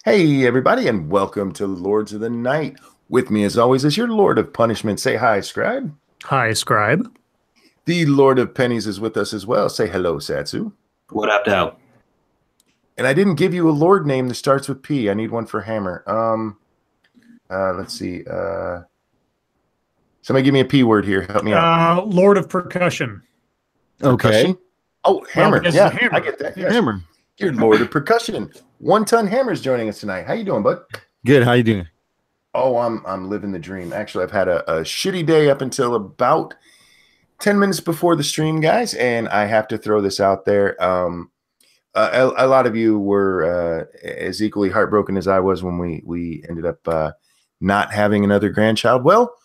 Hey, everybody, and welcome to Lords of the Night. With me, as always, is your Lord of Punishment. Say hi, Scribe. Hi, Scribe. The Lord of Pennies is with us as well. Say hello, Satsu. What up, though? And I didn't give you a Lord name that starts with P. I need one for Hammer. Let's see. Somebody give me a P word here. Help me out. Lord of Percussion. Percussion? Okay. Oh, Hammer. Well, yeah, hammer. I get that. Yes. Hammer. Your Lord of Percussion. 1 Ton Hammer's joining us tonight. How you doing, bud? Good. How you doing? Oh, I'm living the dream. Actually, I've had a shitty day up until about 10 minutes before the stream, guys, and I have to throw this out there. A lot of you were as equally heartbroken as I was when we ended up not having another grandchild. Well,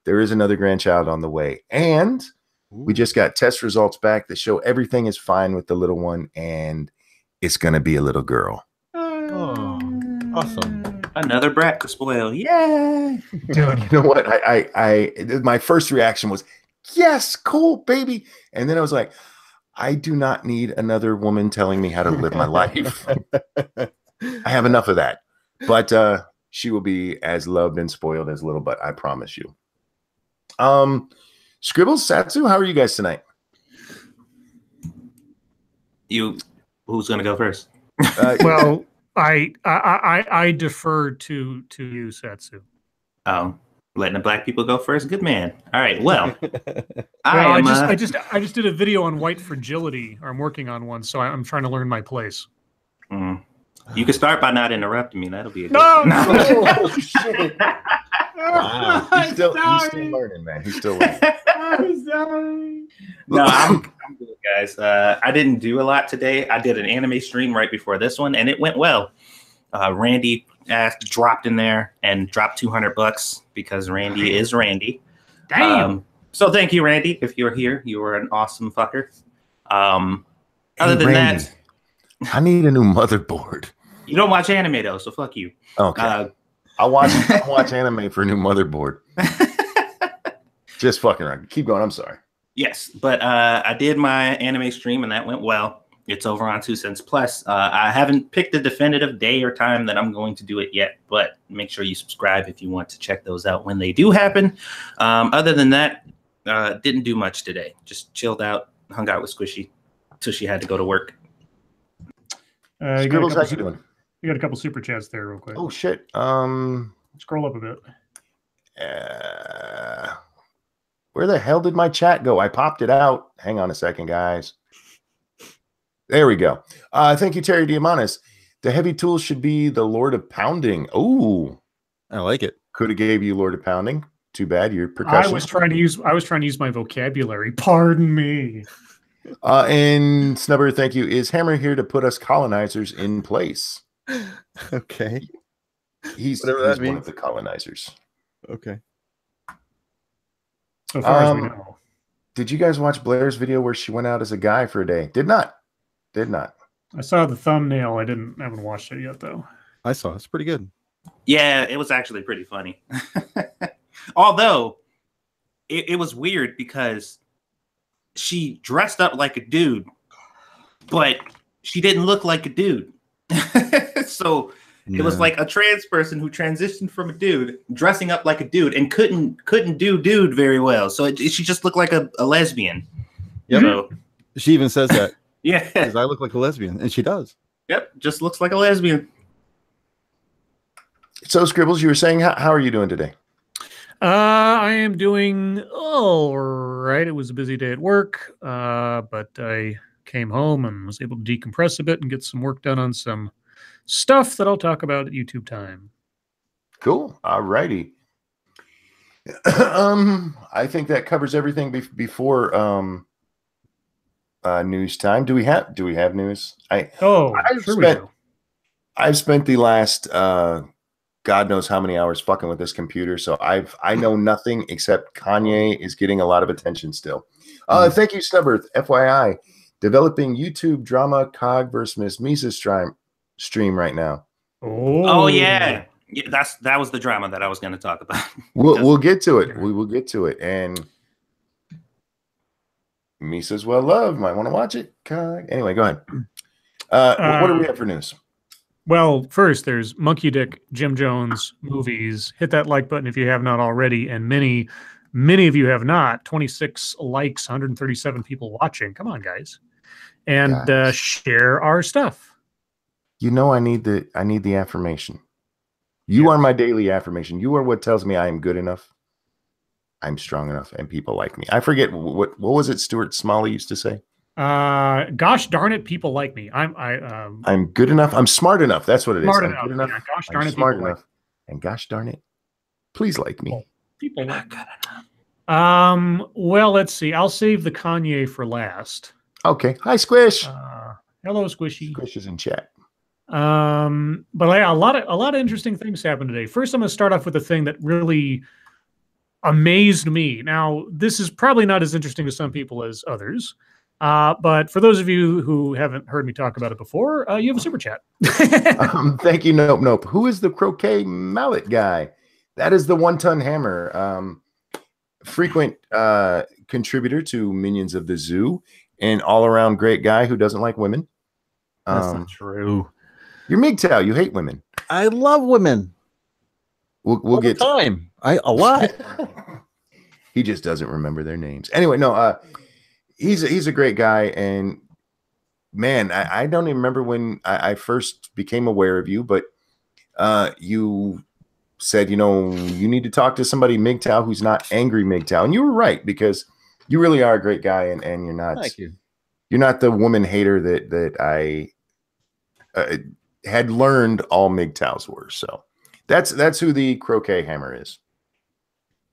there is another grandchild on the way, and we just got test results back that show everything is fine with the little one, and it's going to be a little girl. Oh, awesome. Another brat to spoil. Yay! Dude, you know what? I my first reaction was, yes, cool, baby. And then I was like, I do not need another woman telling me how to live my life. I have enough of that. But she will be as loved and spoiled as little butt, I promise you. Scribbles, Satsu, how are you guys tonight? Who's gonna go first? Well, I defer to you, Satsu. Oh, letting the black people go first. Good man. All right. Well, I just did a video on white fragility, or I'm working on one, so I'm trying to learn my place. You can start by not interrupting me. That'll be a good Oh, shit. Wow. He's still learning, man. He's still learning. I'm sorry. No, I'm good, guys. I didn't do a lot today. I did an anime stream right before this one, and it went well. Randy dropped in there and dropped $200 because Randy is Randy. Damn. So thank you, Randy. If you're here, you are an awesome fucker. Other than Randy, that, I need a new motherboard. you don't watch anime though, so fuck you. Okay. I'll watch anime for a new motherboard. Just fucking around. Keep going. I'm sorry. Yes, but I did my anime stream and that went well. It's over on 2 Cents Plus. I haven't picked a definitive day or time that I'm going to do it yet, but make sure you subscribe if you want to check those out when they do happen. Other than that, didn't do much today. Just chilled out, hung out with Squishy till she had to go to work. Scribbles, how you doing? You got a couple super chats there, real quick. Oh shit. Scroll up a bit. Where the hell did my chat go? I popped it out. Hang on a second, guys. There we go. Thank you, Terry Diamanis. The heavy tool should be the Lord of Pounding. Oh, I like it. could have gave you Lord of Pounding. Too bad you're percussion. I was trying to use my vocabulary. Pardon me. And Snubber, thank you. Is Hammer here to put us colonizers in place? Okay. He's Whatever that one means. of the colonizers. Okay. So far as we know. Did you guys watch Blair's video where she went out as a guy for a day? Did not. I saw the thumbnail. I haven't watched it yet, though. I saw. It's pretty good. Yeah, it was actually pretty funny. Although, it was weird because she dressed up like a dude, but she didn't look like a dude. So it was like a trans person who transitioned from a dude dressing up like a dude and couldn't do dude very well. So she just looked like a lesbian. Yep. So, She even says that. yeah. Because I look like a lesbian, and she does. Yep. Just looks like a lesbian. So, Scribbles, you were saying, how are you doing today? I am doing all right. It was a busy day at work, but I came home and was able to decompress a bit and get some work done on some stuff that I'll talk about at YouTube time. Cool. All righty. I think that covers everything before news time. Do we have news? I've spent the last God knows how many hours fucking with this computer, so I know nothing except Kanye is getting a lot of attention still. Thank you, Stubberth. FYI, developing YouTube drama Cog versus Miss Misa's stream right now. Oh yeah. That was the drama that I was going to talk about. We'll get to it. We will get to it. And Misa's well loved. Might want to watch it. Anyway, go ahead. What do we have for news? Well, first there's Monkey Dick, Jim Jones movies. Hit that like button if you have not already, and many of you have not. 26 likes, 137 people watching. Come on, guys, and Guys. share our stuff. You know, I need the affirmation. You Yeah. are my daily affirmation. You are what tells me I am good enough. I'm strong enough, and people like me. I forget what was it Stuart Smalley used to say. Gosh darn it, people like me. I'm good enough. I'm smart enough. That's what it is. smart I'm enough. good enough. Yeah, gosh I'm darn it, smart people enough. And gosh darn it, please like me. People like good enough. Well, let's see. I'll save the Kanye for last. Okay. Hi, Squish. Hello, Squishy. Squish is in chat. But yeah, a lot of interesting things happened today. First, I'm going to start off with a thing that really amazed me. Now, this is probably not as interesting to some people as others. But for those of you who haven't heard me talk about it before, you have a super chat. Thank you. Nope. Who is the croquet mallet guy? That is the 1 Ton Hammer. Frequent contributor to Minions of the Zoo, and all around great guy who doesn't like women. That's not true. You're MGTOW. You hate women. I love women. We'll get time. A lot. He just doesn't remember their names. Anyway, no. He's a great guy, and man, I don't even remember when I first became aware of you, but you said, you need to talk to somebody MGTOW who's not angry MGTOW, and you were right, because you really are a great guy, and you're not. Thank you. You're not the woman hater that I had learned all MGTOWs were. So that's who the croquet hammer is.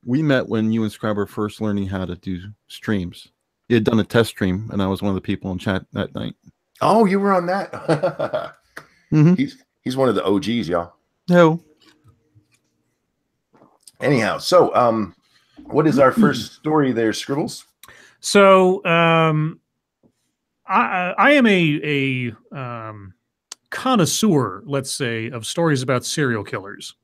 We met when you and Scribe were first learning how to do streams. You had done a test stream, and I was one of the people in chat that night. Oh, you were on that. Mm-hmm. He's one of the OGs, y'all. No. Anyhow, so what is our first story there, Scribbles? So I am a connoisseur, let's say, of stories about serial killers.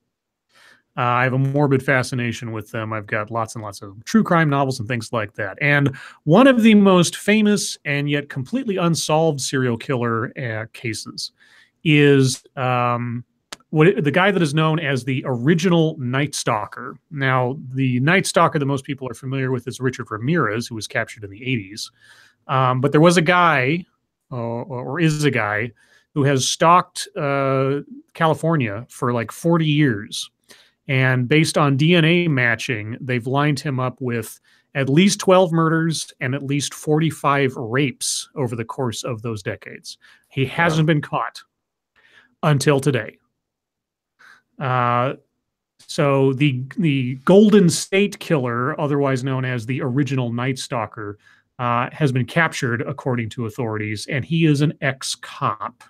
I have a morbid fascination with them. I've got lots and lots of true crime novels and things like that. And one of the most famous and yet completely unsolved serial killer cases is the guy that is known as the original Night Stalker. Now, the Night Stalker that most people are familiar with is Richard Ramirez, who was captured in the 80s. But there was a guy, or is a guy, who has stalked California for like 40 years. And based on DNA matching, they've lined him up with at least 12 murders and at least 45 rapes over the course of those decades. He hasn't been caught until today. So the Golden State Killer, otherwise known as the original Night Stalker, has been captured, according to authorities, and he is an ex-cop.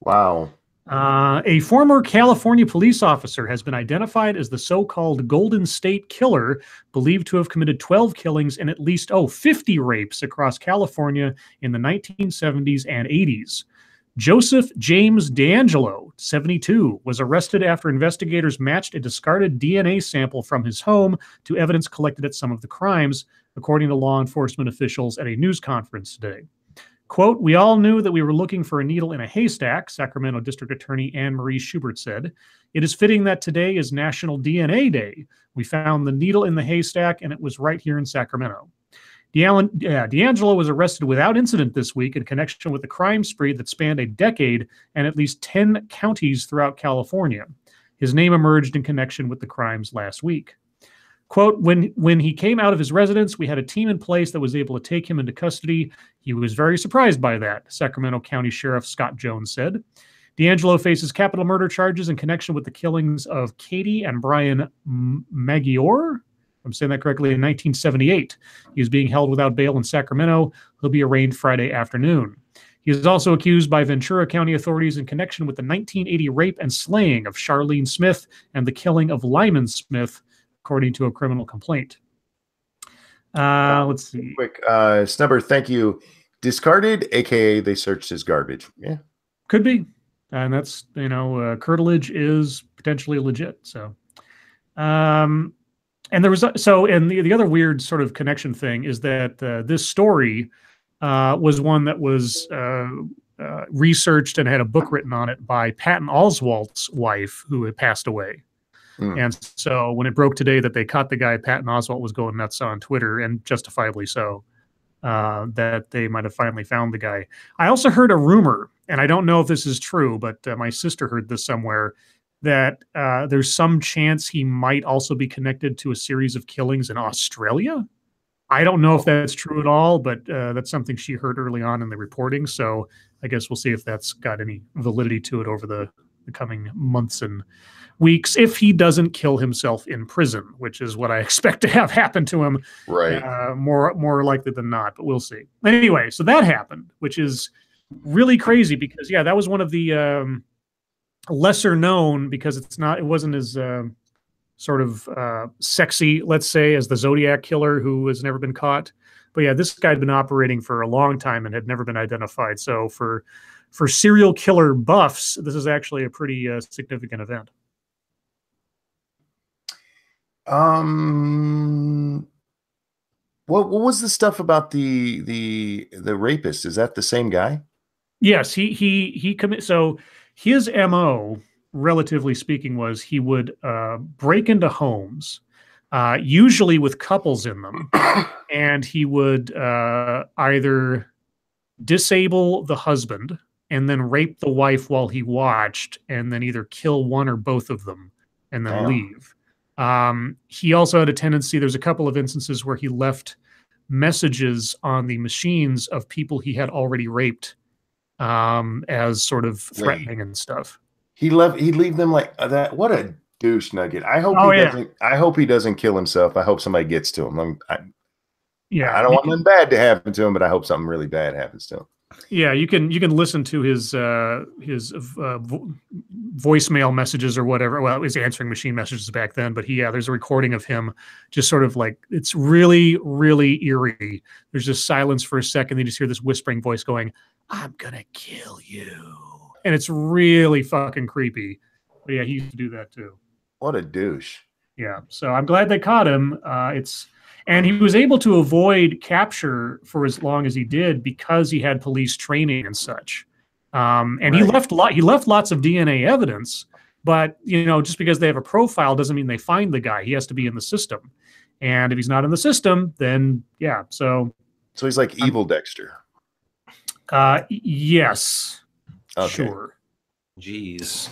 Wow. A former California police officer has been identified as the so-called Golden State Killer, believed to have committed 12 killings and at least 50 rapes across California in the 1970s and 80s. Joseph James D'Angelo, 72, was arrested after investigators matched a discarded DNA sample from his home to evidence collected at some of the crimes, according to law enforcement officials at a news conference today. Quote, "We all knew that we were looking for a needle in a haystack," Sacramento District Attorney Anne Marie Schubert said. "It is fitting that today is National DNA Day. We found the needle in the haystack, and it was right here in Sacramento." D'Angelo was arrested without incident this week in connection with a crime spree that spanned a decade and at least 10 counties throughout California. His name emerged in connection with the crimes last week. Quote, when he came out of his residence, we had a team in place that was able to take him into custody. He was very surprised by that, Sacramento County Sheriff Scott Jones said. D'Angelo faces capital murder charges in connection with the killings of Katie and Brian Maggiore, if I'm saying that correctly, in 1978. He is being held without bail in Sacramento. He'll be arraigned Friday afternoon. He is also accused by Ventura County authorities in connection with the 1980 rape and slaying of Charlene Smith and the killing of Lyman Smith, according to a criminal complaint. Let's see. Quick, Snubber, thank you. Discarded, aka they searched his garbage. Yeah, could be, and that's curtilage is potentially legit. So, and there was and the other weird sort of connection thing is that this story was one that was researched and had a book written on it by Patton Oswalt's wife, who had passed away. And so when it broke today that they caught the guy, Patton Oswalt was going nuts on Twitter, and justifiably so, that they might have finally found the guy. I also heard a rumor, and I don't know if this is true, but my sister heard this somewhere, that there's some chance he might also be connected to a series of killings in Australia. I don't know if that's true at all, but that's something she heard early on in the reporting. So I guess we'll see if that's got any validity to it over the coming months and weeks, if he doesn't kill himself in prison, which is what I expect to have happen to him. Right. More likely than not, but we'll see. Anyway, so that happened, which is really crazy because, yeah, that was one of the lesser known, because it wasn't as sort of sexy, let's say, as the Zodiac killer, who has never been caught. But yeah, this guy had been operating for a long time and had never been identified. So for serial killer buffs, this is actually a pretty significant event. What was the stuff about the rapist? Is that the same guy? Yes, he commit. So his MO, relatively speaking, was he would break into homes, usually with couples in them, and he would either disable the husband and then rape the wife while he watched, and then either kill one or both of them and then leave. He also had a tendency, there's a couple of instances where he left messages on the machines of people he had already raped, as sort of threatening and stuff. He'd leave them like that. What a douche nugget. I hope he doesn't kill himself. I hope somebody gets to him. I don't want nothing bad to happen to him, but I hope something really bad happens to him. Yeah, you can listen to his voicemail messages or whatever. Well, it was answering machine messages back then, but there's a recording of him just sort of like, it's really, really eerie. There's just silence for a second. You just hear this whispering voice going, "I'm gonna kill you," and it's really fucking creepy. But yeah, he used to do that too. What a douche. Yeah, so I'm glad they caught him. And he was able to avoid capture for as long as he did because he had police training and such. And he left lots of DNA evidence, but just because they have a profile doesn't mean they find the guy. He has to be in the system. And if he's not in the system, then yeah. So he's like evil Dexter. Yes. Okay. Sure. Jeez.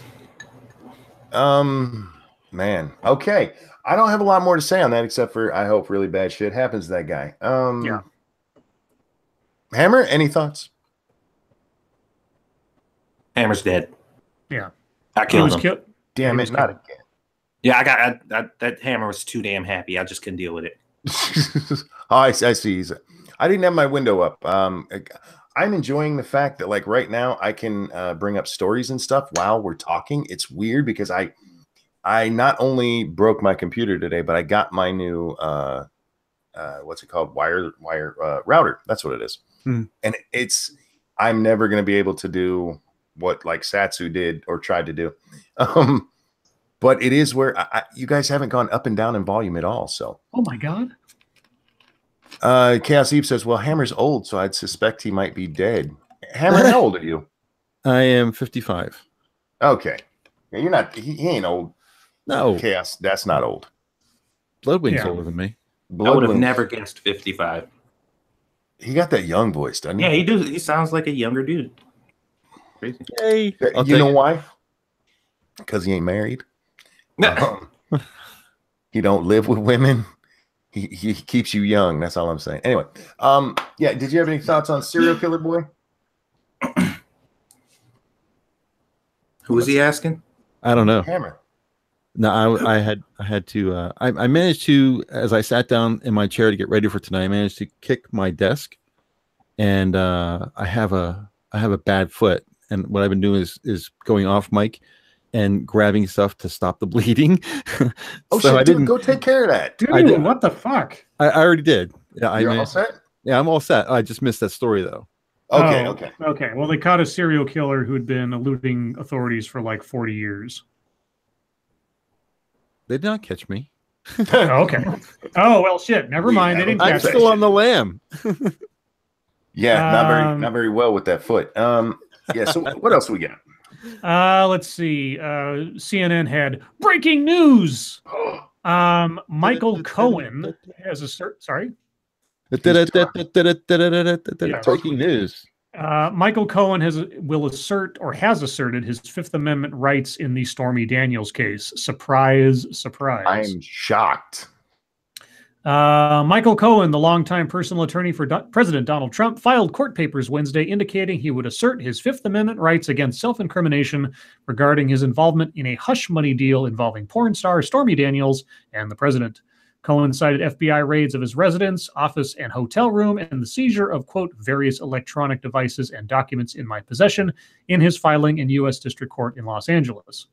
Man. Okay. I don't have a lot more to say on that, except for I hope really bad shit happens to that guy. Yeah. Hammer, any thoughts? Hammer's dead. Yeah. I killed him. Damn it, not again. Yeah, that Hammer was too damn happy. I just couldn't deal with it. Oh, I see. I didn't have my window up. I'm enjoying the fact that, like, right now I can bring up stories and stuff while we're talking. It's weird because I not only broke my computer today, but I got my new what's it called? Wire router. That's what it is. And I'm never going to be able to do what like Satsu did or tried to do. But it is where you guys haven't gone up and down in volume at all. So, oh my God. Chaos Eve says, well, Hammer's old, so I'd suspect he might be dead. Hammer, how old are you? I am 55. Okay. Yeah, you're not, he ain't old. No. Chaos, that's not old. Bloodwing's older than me. I would have never guessed 55. He got that young voice, doesn't he? Yeah, he does. He sounds like a younger dude. Crazy. Hey, you know why? Because he ain't married. He don't live with women. He keeps you young. That's all I'm saying. Anyway, yeah. Did you have any thoughts on Serial Killer Boy? Who was he asking? I don't know. Hammer. No, I had to. I managed to, as I sat down in my chair to get ready for tonight, I managed to kick my desk, and I have a bad foot. And what I've been doing is going off mic and grabbing stuff to stop the bleeding. Oh, so shit, dude, go take care of that. Dude, what the fuck? I already did. Yeah, You're all set? Yeah, I'm all set. I just missed that story, though. Okay. Well, they caught a serial killer who'd been eluding authorities for like 40 years. They did not catch me. Okay. Oh, well, shit. Never mind. They didn't catch me. I'm still on the lam. Yeah, not very well with that foot. Yeah. So what else we got? Let's see. CNN had breaking news. Michael Cohen has a sorry. Breaking news. Michael Cohen has asserted his Fifth Amendment rights in the Stormy Daniels case. Surprise, surprise. I'm shocked. Michael Cohen, the longtime personal attorney for President Donald Trump, filed court papers Wednesday indicating he would assert his Fifth Amendment rights against self-incrimination regarding his involvement in a hush money deal involving porn star Stormy Daniels and the president. Cohen cited FBI raids of his residence, office, and hotel room and the seizure of, quote, various electronic devices and documents in my possession in his filing in U.S. District Court in Los Angeles.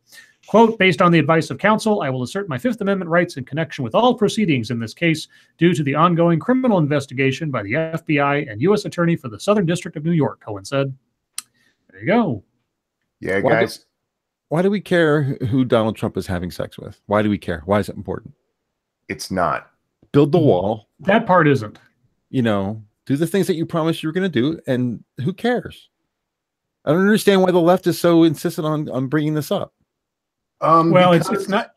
Quote, based on the advice of counsel, I will assert my Fifth Amendment rights in connection with all proceedings in this case due to the ongoing criminal investigation by the FBI and U.S. Attorney for the Southern District of New York, Cohen said. There you go. Yeah, guys. Why do we care who Donald Trump is having sex with? Why do we care? Why is it important? It's not. Build the wall. That part isn't. Do the things that you promised you were going to do, and who cares? I don't understand why the left is so insistent on bringing this up. Well, it's not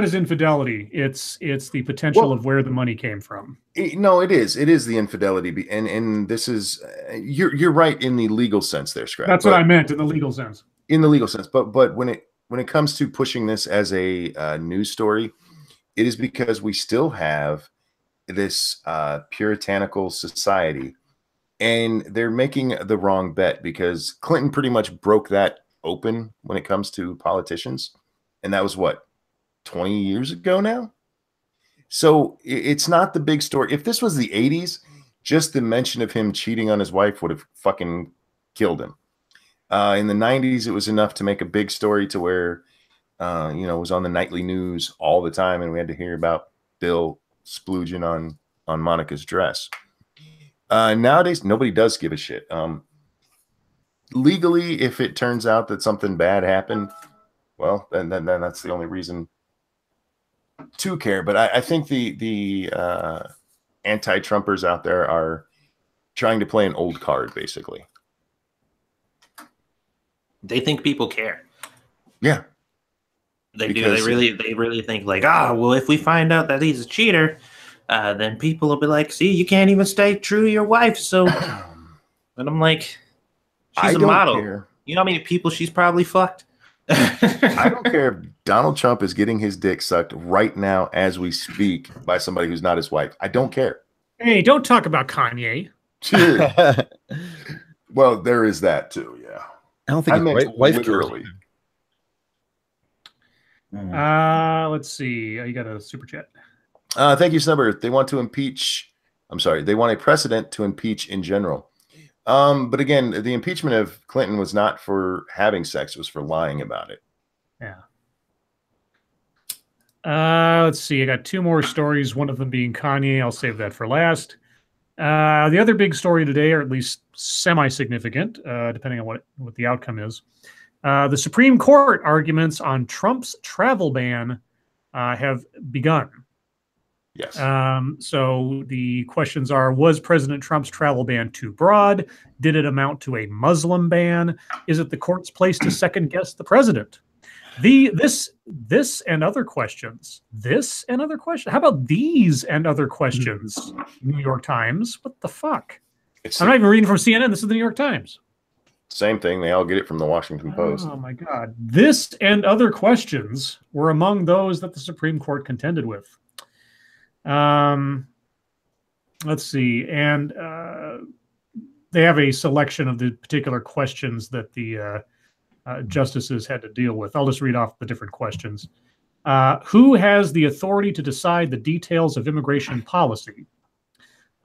his infidelity. It's the potential of where the money came from. No, it is. It is the infidelity, and this is you're right in the legal sense there, Scribe. That's what I meant in the legal sense. In the legal sense, but when it comes to pushing this as a news story, it is because we still have this puritanical society, and they're making the wrong bet because Clinton pretty much broke that open when it comes to politicians. And that was what, 20 years ago now? So it's not the big story. If this was the 80s, just the mention of him cheating on his wife would have fucking killed him. In the 90s, it was enough to make a big story to where, it was on the nightly news all the time. And we had to hear about Bill splooging on Monica's dress. Nowadays, nobody does give a shit. Legally, if it turns out that something bad happened, well, then that's the only reason to care. But I think the anti-Trumpers out there are trying to play an old card, basically. They think people care. Yeah, they do. They really think like, well, if we find out that he's a cheater, then people will be like, see, you can't even stay true to your wife. So, and I'm like, she's a model. Care. You know how many people she's probably fucked? I don't care if Donald Trump is getting his dick sucked right now as we speak by somebody who's not his wife. I don't care. Hey, don't talk about Kanye. Well, there is that too. Yeah, I don't think I meant wife literally. Let's see. You got a super chat. Thank you, Snubber. They want to impeach. I'm sorry. They want a precedent to impeach in general. But again, the impeachment of Clinton was not for having sex; it was for lying about it. Yeah. Let's see. I got two more stories. One of them being Kanye. I'll save that for last. The other big story today, or at least semi-significant, depending on what the outcome is, the Supreme Court arguments on Trump's travel ban have begun. Yes. So the questions are, was President Trump's travel ban too broad? Did it amount to a Muslim ban? Is it the court's place to second guess the president? This and other questions. This and other questions. How about these and other questions? New York Times. What the fuck? I'm not even reading from CNN. This is the New York Times. Same thing. They all get it from the Washington Post. Oh my God. This and other questions were among those that the Supreme Court contended with. Let's see. And they have a selection of the particular questions that the justices had to deal with. I'll just read off the different questions. Who has the authority to decide the details of immigration policy?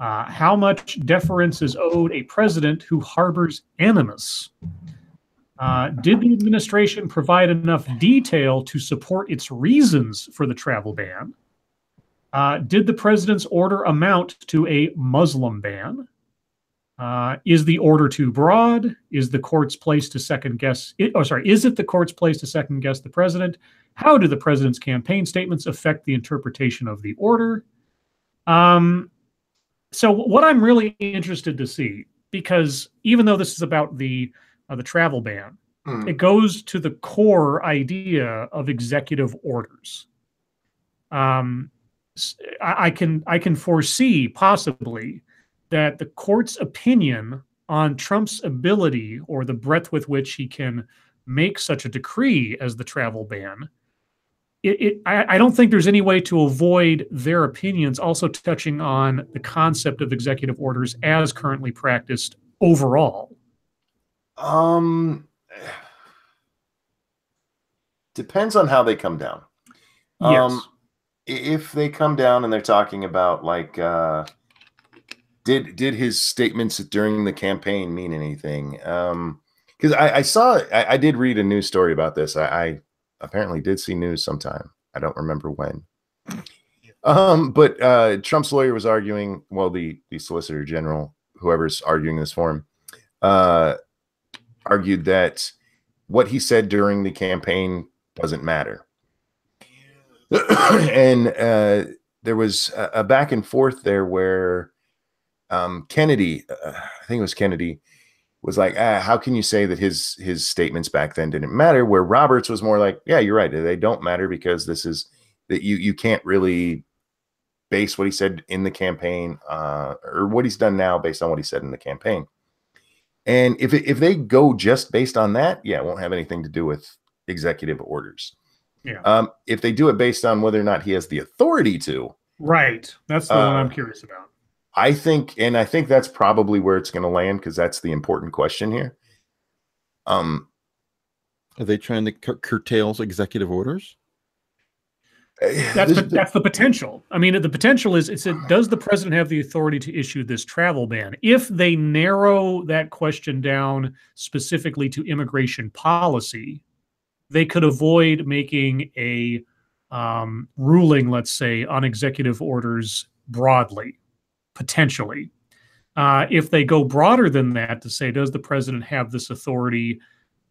How much deference is owed a president who harbors animus? Did the administration provide enough detail to support its reasons for the travel ban? Did the president's order amount to a Muslim ban? Is the order too broad? Is the court's place to second guess it? Is it the court's place to second guess the president? How do the president's campaign statements affect the interpretation of the order? So what I'm really interested to see, because even though this is about the the travel ban. Hmm. It goes to the core idea of executive orders. I can foresee possibly that the court's opinion on Trump's ability or the breadth with which he can make such a decree as the travel ban. I don't think there's any way to avoid their opinions also touching on the concept of executive orders as currently practiced overall. Depends on how they come down. Yes. If they come down and they're talking about like did his statements during the campaign mean anything? Because I did read a news story about this. I apparently did see news sometime. I don't remember when. But Trump's lawyer was arguing, well, the Solicitor General, whoever's arguing this for him, argued that what he said during the campaign doesn't matter. And there was a back and forth there where Kennedy, I think it was Kennedy, was like, how can you say that his statements back then didn't matter? Where Roberts was more like, yeah, you're right. They don't matter because this is that you can't really base what he said in the campaign or what he's done now based on what he said in the campaign. And if they go just based on that, yeah, it won't have anything to do with executive orders. Yeah. If they do it based on whether or not he has the authority to, right. That's the one I'm curious about. I think that's probably where it's going to land because that's the important question here. Are they trying to curtail executive orders? That's the potential. I mean, the potential is does the president have the authority to issue this travel ban? If they narrow that question down specifically to immigration policy, they could avoid making a ruling, let's say, on executive orders broadly, potentially. If they go broader than that to say, does the president have this authority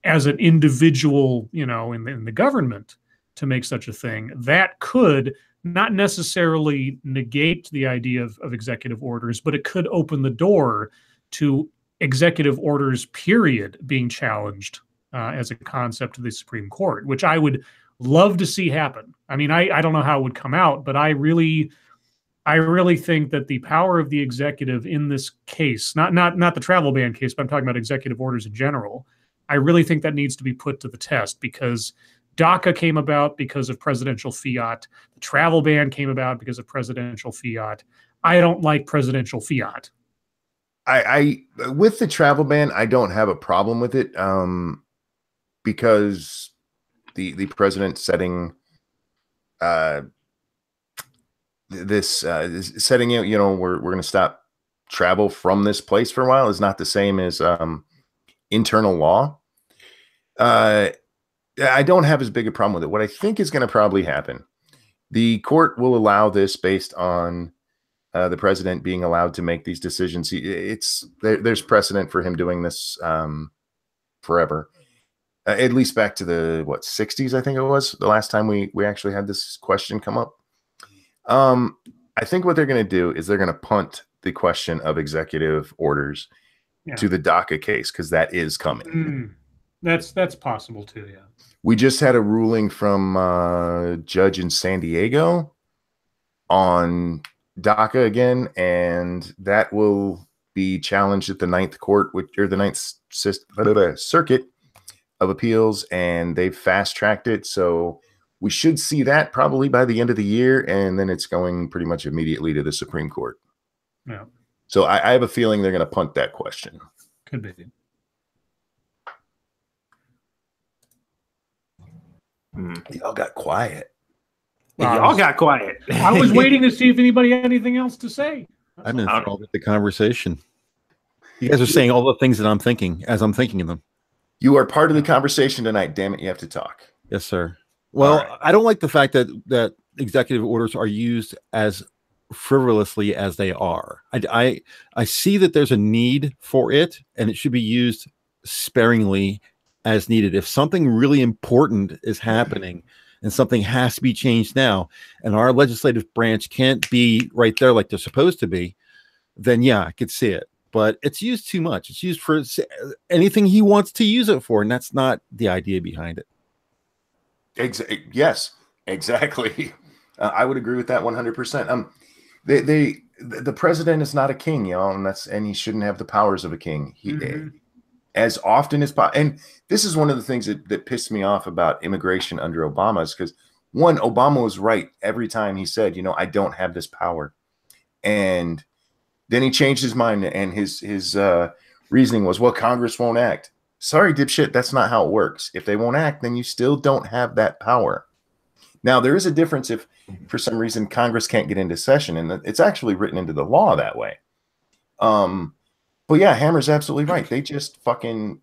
as an individual, in the government to make such a thing, that could not necessarily negate the idea of executive orders, but it could open the door to executive orders, period, being challenged as a concept to the Supreme Court, which I would love to see happen. I mean, I don't know how it would come out, but I really think that the power of the executive in this case, not the travel ban case, but I'm talking about executive orders in general, I really think that needs to be put to the test because DACA came about because of presidential fiat. The travel ban came about because of presidential fiat. I don't like presidential fiat. I with the travel ban, I don't have a problem with it because the president setting setting it, we're going to stop travel from this place for a while is not the same as internal law. I don't have as big a problem with it. What I think is going to probably happen, the court will allow this based on the president being allowed to make these decisions. There's precedent for him doing this forever, at least back to the 60s, I think it was the last time we actually had this question come up. I think what they're going to do is they're going to punt the question of executive orders to the DACA case because that is coming. That's possible too. Yeah. We just had a ruling from a judge in San Diego on DACA again, and that will be challenged at the Ninth Circuit of Appeals, and they've fast-tracked it. So we should see that probably by the end of the year, and then it's going pretty much immediately to the Supreme Court. Yeah. So I have a feeling they're going to punt that question. Could be. Y'all got quiet. Y'all got quiet. I was waiting to see if anybody had anything else to say. I'm enthralled with the conversation. You guys are saying all the things that I'm thinking as I'm thinking of them. You are part of the conversation tonight. Damn it, you have to talk. Yes, sir. Well, I don't like the fact that executive orders are used as frivolously as they are. I see that there's a need for it, and it should be used sparingly as needed. If something really important is happening and something has to be changed now, and our legislative branch can't be right there like they're supposed to be, then yeah, I could see it. but it's used too much. It's used for anything he wants to use it for, and that's not the idea behind it. Yes, exactly. I would agree with that 100%. The president is not a king, y'all, and he shouldn't have the powers of a king. He as often as possible. And this is one of the things that pissed me off about immigration under Obama is because one, Obama was right every time he said, I don't have this power, and then he changed his mind, and his reasoning was, well, Congress won't act. Sorry, dipshit, that's not how it works. If they won't act, then you still don't have that power. Now, there is a difference if, for some reason, Congress can't get into session, and it's actually written into the law that way. But yeah, Hammer's absolutely right. They just fucking,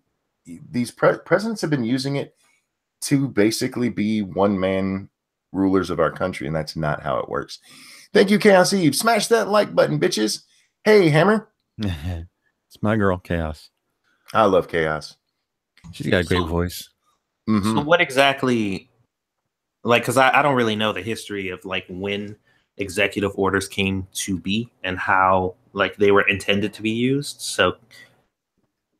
these presidents have been using it to basically be one-man rulers of our country, and that's not how it works. Thank you, Chaos Eve. Smash that like button, bitches. Hey, Hammer. It's my girl, Chaos. I love Chaos. She's got a great voice. So what exactly, like, because I don't really know the history of like when executive orders came to be and how like they were intended to be used. So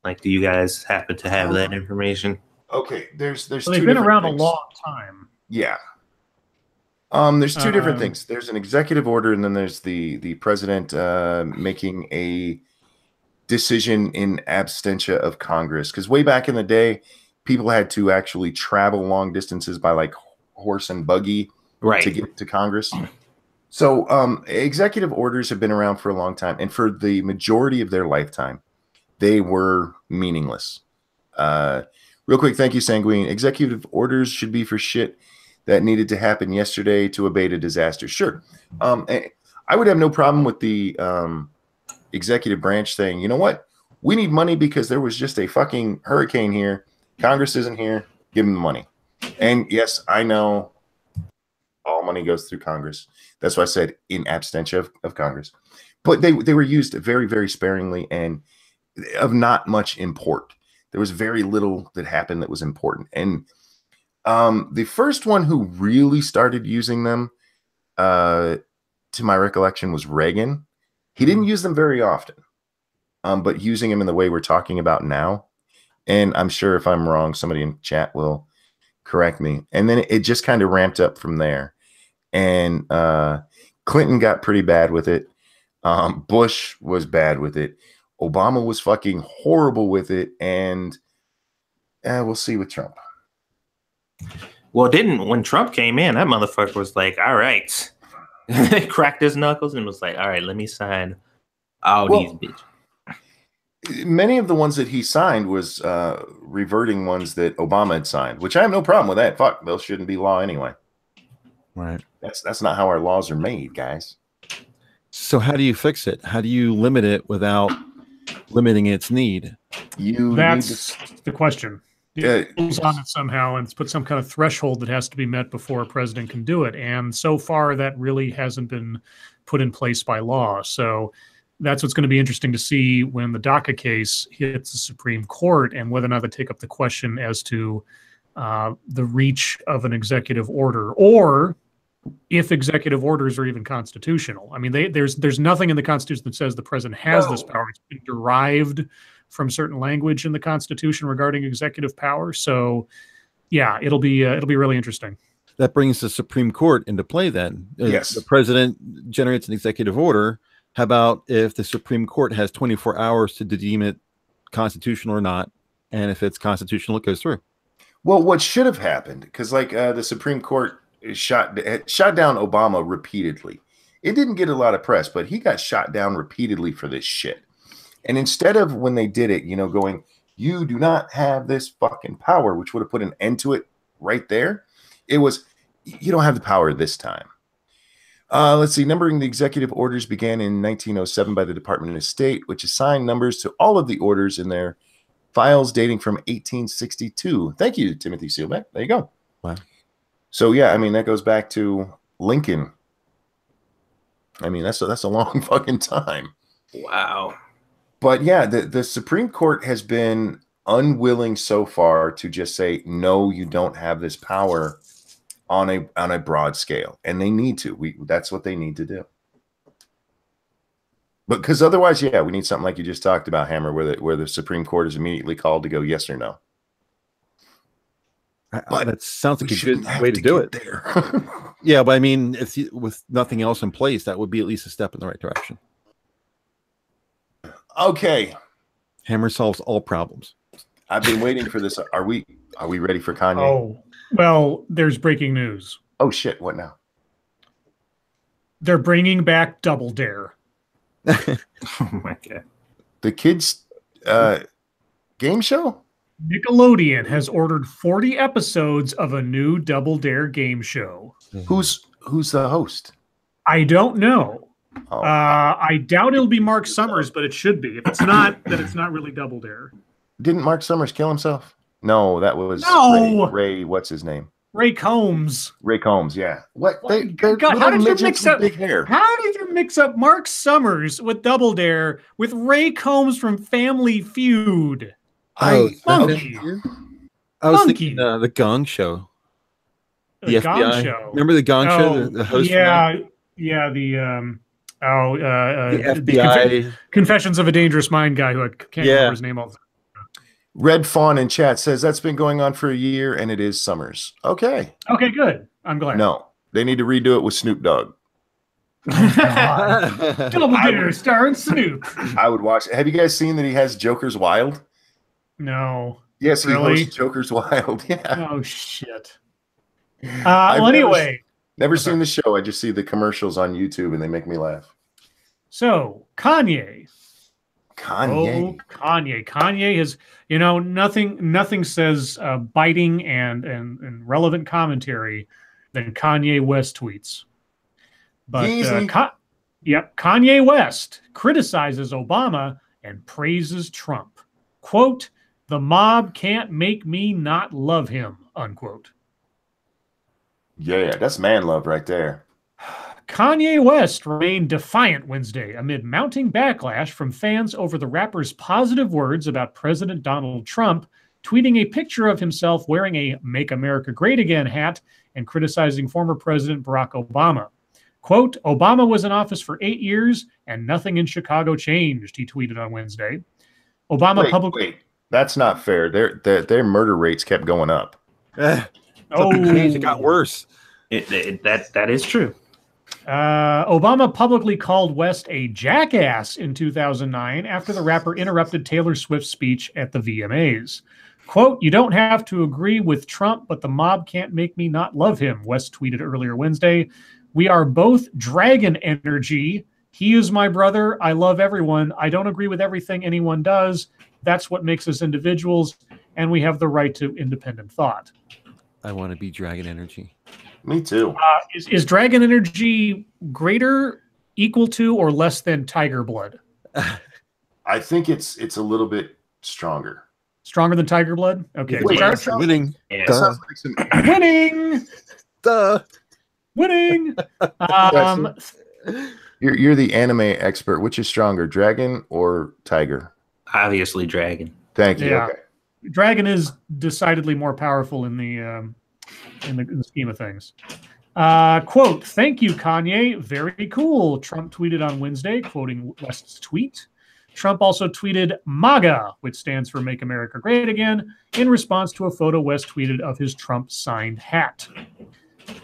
like, do you guys happen to have that information? Okay, there's well, they've been around a long time. Yeah. There's two different things. There's an executive order, and then there's the president making a decision in absentia of Congress. Because way back in the day, people had to actually travel long distances by like horse and buggy to get to Congress. So executive orders have been around for a long time, and for the majority of their lifetime, they were meaningless. Real quick, thank you, Sanguine. Executive orders should be for shit that needed to happen yesterday to abate a disaster. Sure. I would have no problem with the executive branch saying, you know what? We need money because there was just a fucking hurricane here. Congress isn't here. Give them the money. And yes, I know all money goes through Congress. That's why I said in absentia of Congress. But they were used very, very sparingly and of not much import. There was very little that happened that was important. And the first one who really started using them, to my recollection, was Reagan. He didn't use them very often, but using them in the way we're talking about now. And I'm sure if I'm wrong, somebody in chat will correct me. And then it just kind of ramped up from there. And Clinton got pretty bad with it. Bush was bad with it. Obama was fucking horrible with it. And we'll see with Trump. Well, when Trump came in, that motherfucker was like, all right. He cracked his knuckles and was like, all right, let me sign all these bitches. Many of the ones that he signed was reverting ones that Obama had signed, which I have no problem with that. Fuck, those shouldn't be law anyway. Right. That's not how our laws are made, guys. So how do you fix it? How do you limit it without limiting its need? That's the question. It goes on it somehow and put some kind of threshold that has to be met before a president can do it. And so far, that really hasn't been put in place by law. So that's what's going to be interesting to see when the DACA case hits the Supreme Court and whether or not they take up the question as to the reach of an executive order, or if executive orders are even constitutional. I mean, there's nothing in the Constitution that says the president has this power. It's been derived from certain language in the Constitution regarding executive power. So, yeah, it'll be really interesting. That brings the Supreme Court into play. Then, yes, the president generates an executive order. How about if the Supreme Court has 24 hours to deem it constitutional or not, and if it's constitutional, it goes through? Well, what should have happened, because like the Supreme Court shot down Obama repeatedly. It didn't get a lot of press, but he got shot down repeatedly for this shit. And instead of when they did it, going, you do not have this fucking power, which would have put an end to it right there. It was, you don't have the power this time. Let's see. Numbering the executive orders began in 1907 by the Department of State, which assigned numbers to all of the orders in their files dating from 1862. Thank you, Timothy Seelbeck. There you go. Wow. So, yeah, I mean, that goes back to Lincoln. I mean, that's a long fucking time. Wow. But yeah, the Supreme Court has been unwilling so far to just say, no, you don't have this power on a broad scale. And they need to. That's what they need to do. But because otherwise, yeah, we need something like you just talked about, Hammer, where the Supreme Court is immediately called to go yes or no. But that sounds like a good have way to do it. There. Yeah, but I mean, if with nothing else in place, that would be at least a step in the right direction. Okay. Hammer solves all problems. I've been waiting for this. Are we ready for Kanye? Oh, well, there's breaking news. Oh shit! What now? They're bringing back Double Dare. Oh my god! The kids' game show. Nickelodeon has ordered 40 episodes of a new Double Dare game show. Who's the host? I don't know. Oh. I doubt it'll be Mark Summers, but it should be. If it's not, then it's not really Double Dare. Didn't Mark Summers kill himself? No, that was Ray. What's his name? Ray Combs. Ray Combs. Yeah. What? They're God, how did you mix up big hair? How did you mix up Mark Summers with Double Dare with Ray Combs from Family Feud? Monkey. I was thinking the Gong Show. The FBI. Gong Show. Remember the Gong Show? The host. Yeah. The FBI. Confessions of a Dangerous Mind guy who I can't remember his name all the time. Red Fawn in chat says that's been going on for a year and it is Summers. Okay. Okay, good. I'm glad. No, they need to redo it with Snoop Dogg. Double Dare starring Snoop. I would watch it. Have you guys seen that he has Joker's Wild? No. Yes, he really? hosts Joker's Wild. Yeah. Oh shit. Well, anyway. Never seen the show. I just see the commercials on YouTube and they make me laugh. So Kanye. Kanye. Oh, Kanye. Kanye has, nothing says biting and relevant commentary than Kanye West tweets. But Kanye West criticizes Obama and praises Trump. Quote, "The mob can't make me not love him," unquote. Yeah, that's man love right there. Kanye West remained defiant Wednesday amid mounting backlash from fans over the rapper's positive words about President Donald Trump, tweeting a picture of himself wearing a Make America Great Again hat and criticizing former President Barack Obama. Quote, "Obama was in office for 8 years and nothing in Chicago changed," he tweeted on Wednesday. Obama publicly... That's not fair. Their murder rates kept going up. It got worse. That is true. Obama publicly called West a jackass in 2009 after the rapper interrupted Taylor Swift's speech at the VMAs. Quote, "You don't have to agree with Trump, but the mob can't make me not love him," West tweeted earlier Wednesday. "We are both dragon energy. He is my brother. I love everyone. I don't agree with everything anyone does. That's what makes us individuals, and we have the right to independent thought." I want to be dragon energy. Me too. Is dragon energy greater, equal to, or less than tiger blood? I think it's a little bit stronger. Stronger than tiger blood? Okay. Winning. Yeah. Sounds like some... Winning. Duh. Winning. You're the anime expert. Which is stronger, dragon or tiger? Obviously, dragon. Thank you. Yeah. Okay. Dragon is decidedly more powerful in the scheme of things. Quote, "Thank you, Kanye. Very cool," Trump tweeted on Wednesday, quoting West's tweet. Trump also tweeted MAGA, which stands for Make America Great Again, in response to a photo West tweeted of his Trump-signed hat.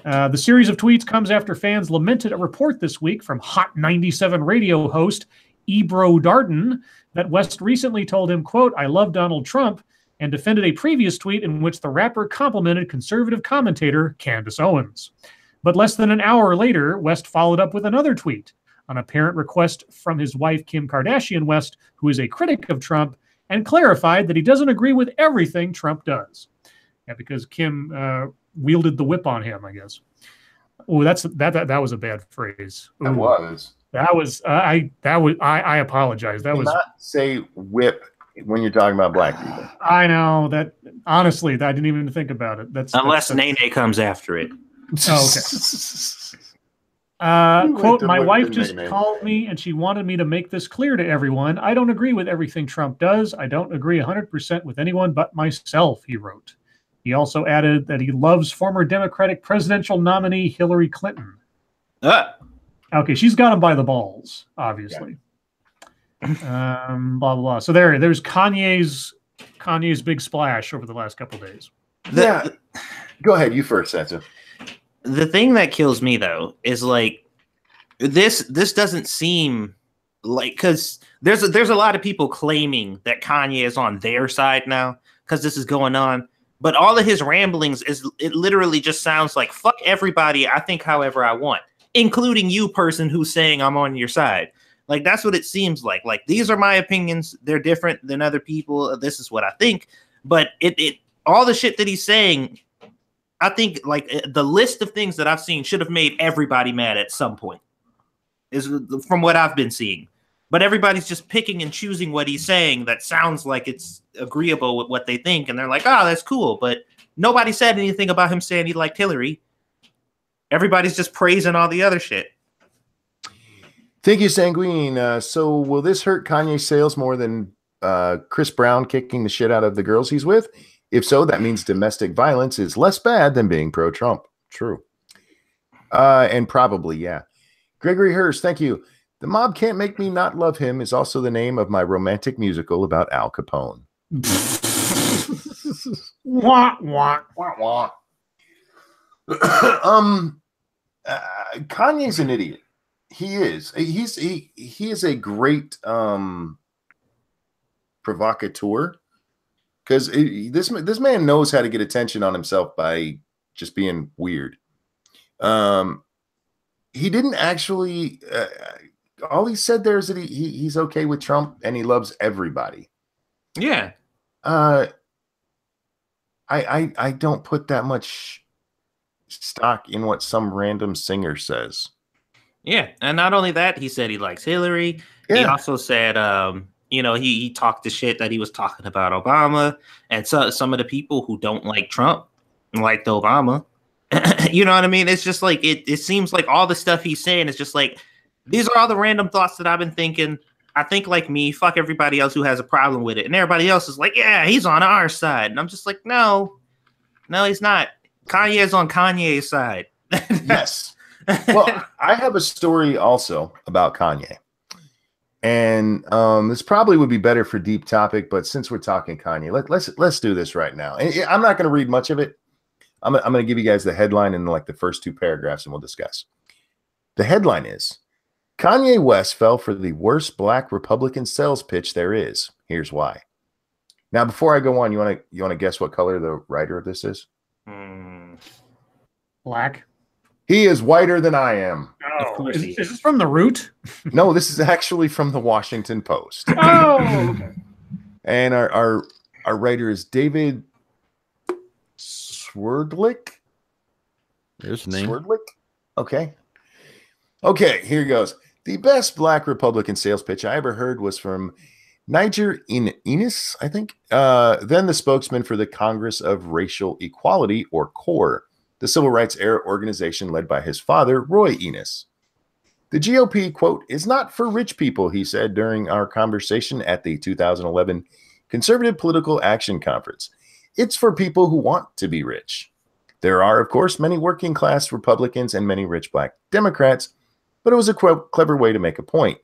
The series of tweets comes after fans lamented a report this week from Hot 97 radio host Ebro Darden that West recently told him, quote, "I love Donald Trump," and defended a previous tweet in which the rapper complimented conservative commentator Candace Owens. But less than an hour later, West followed up with another tweet, an apparent request from his wife Kim Kardashian West, who is a critic of Trump, and clarified that he doesn't agree with everything Trump does. Yeah, because Kim wielded the whip on him, I guess. Oh, that was a bad phrase. Ooh. That was. I apologize. That was not say whip when you're talking about black people. I know that. Honestly, I didn't even think about it. Unless Nene comes after it. Oh, okay. Quote, "My wife just called me and she wanted me to make this clear to everyone. I don't agree with everything Trump does. I don't agree 100% with anyone but myself," he wrote. He also added that he loves former Democratic presidential nominee Hillary Clinton. Okay, she's got him by the balls, obviously. Blah blah blah. So there's Kanye's big splash over the last couple days. Yeah. Go ahead. You first, Satsu. The thing that kills me though is like this doesn't seem like, because there's a lot of people claiming that Kanye is on their side now because this is going on, but all of his ramblings it literally just sounds like fuck everybody, I think however I want, including you, person who's saying I'm on your side. Like that's what it seems like. Like these are my opinions, they're different than other people, this is what I think. But it all the shit that he's saying, I think like the list of things that I've seen should have made everybody mad at some point, is from what I've been seeing. But everybody's just picking and choosing what he's saying that sounds like it's agreeable with what they think. And they're like, oh, that's cool. But nobody said anything about him saying he liked Hillary. Everybody's just praising all the other shit. Thank you, Sanguine. So will this hurt Kanye's sales more than Chris Brown kicking the shit out of the girls he's with? If so, that means domestic violence is less bad than being pro-Trump. True. And probably, yeah. Gregory Hurst, thank you. The Mob Can't Make Me Not Love Him is also the name of my romantic musical about Al Capone. Wah, wah. Wah, wah. Kanye's an idiot. He is. He is a great provocateur, because this man knows how to get attention on himself by just being weird. He didn't actually. All he said there is that he's okay with Trump and he loves everybody. Yeah. I don't put that much stock in what some random singer says. Yeah, and not only that, he said he likes Hillary. Yeah. He also said, he talked the shit that he was talking about Obama, and so some of the people who don't like Trump liked Obama. You know what I mean? It's just like it seems like all the stuff he's saying is just like, these are all the random thoughts that I've been thinking. I think like me, fuck everybody else who has a problem with it. And everybody else is like, yeah, he's on our side. And I'm just like, no, he's not. Kanye is on Kanye's side. Yes. Well, I have a story also about Kanye. And this probably would be better for deep topic, but since we're talking Kanye, let's do this right now. And I'm not going to read much of it. I'm going to give you guys the headline and like the first two paragraphs, and we'll discuss. The headline is, Kanye West fell for the worst black Republican sales pitch there is. Here's why. Now, before I go on, you want to guess what color the writer of this is? Black. He is whiter than I am. Oh, is this from The Root? No, this is actually from the Washington Post. Oh, okay. And our writer is David Swerdlick. There's the name. Swerdlick? Okay, here goes. The best black Republican sales pitch I ever heard was from Niger Enos, I think, then the spokesman for the Congress of Racial Equality, or CORE, the civil rights era organization led by his father, Roy Enos. The GOP, quote, is not for rich people, he said during our conversation at the 2011 Conservative Political Action Conference. It's for people who want to be rich. There are, of course, many working class Republicans and many rich black Democrats, but it was a clever way to make a point.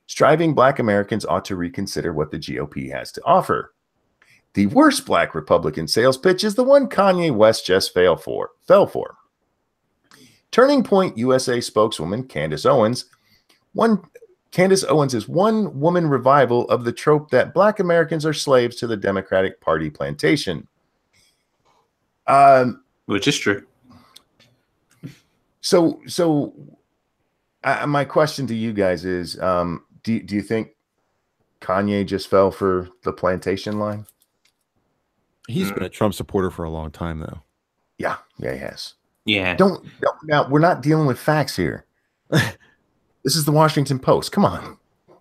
Striving black Americans ought to reconsider what the GOP has to offer. The worst black Republican sales pitch is the one Kanye West just fell for. Turning Point USA spokeswoman Candace Owens is one woman revival of the trope that black Americans are slaves to the Democratic Party plantation. Which is true. So my question to you guys is, do you think Kanye just fell for the plantation line? He's been a Trump supporter for a long time, though. Yeah, he has. Yeah. Now we're not dealing with facts here. This is the Washington Post. Come on.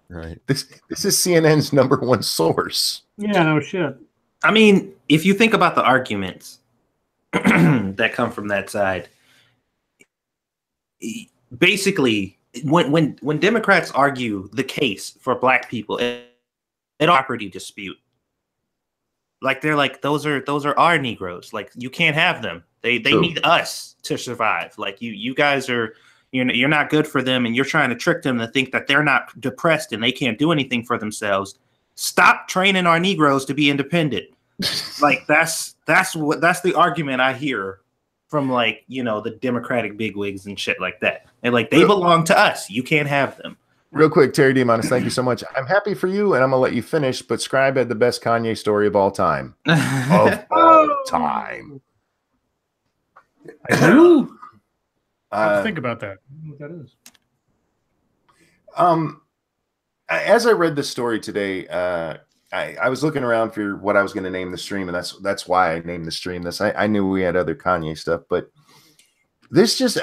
Right. This is CNN's #1 source. Yeah, no shit. I mean, if you think about the arguments that come from that side, basically, when Democrats argue the case for black people, an property dispute, like they're like, those are our Negroes. Like, you can't have them. They need us to survive. Like you guys are, you're not good for them, and you're trying to trick them to think that they're not depressed and they can't do anything for themselves. Stop training our Negroes to be independent. Like that's the argument I hear from like, you know, the Democratic bigwigs and shit like that. And like they belong to us. You can't have them. Real quick, Terry Demonis, thank you so much. I'm happy for you, and I'm gonna let you finish. But Scribe had the best Kanye story of all time. Of all time. I do. I have to think about that. I don't know what that is. As I read the story today, I was looking around for what I was going to name the stream, and that's why I named the stream this. I knew we had other Kanye stuff, but this just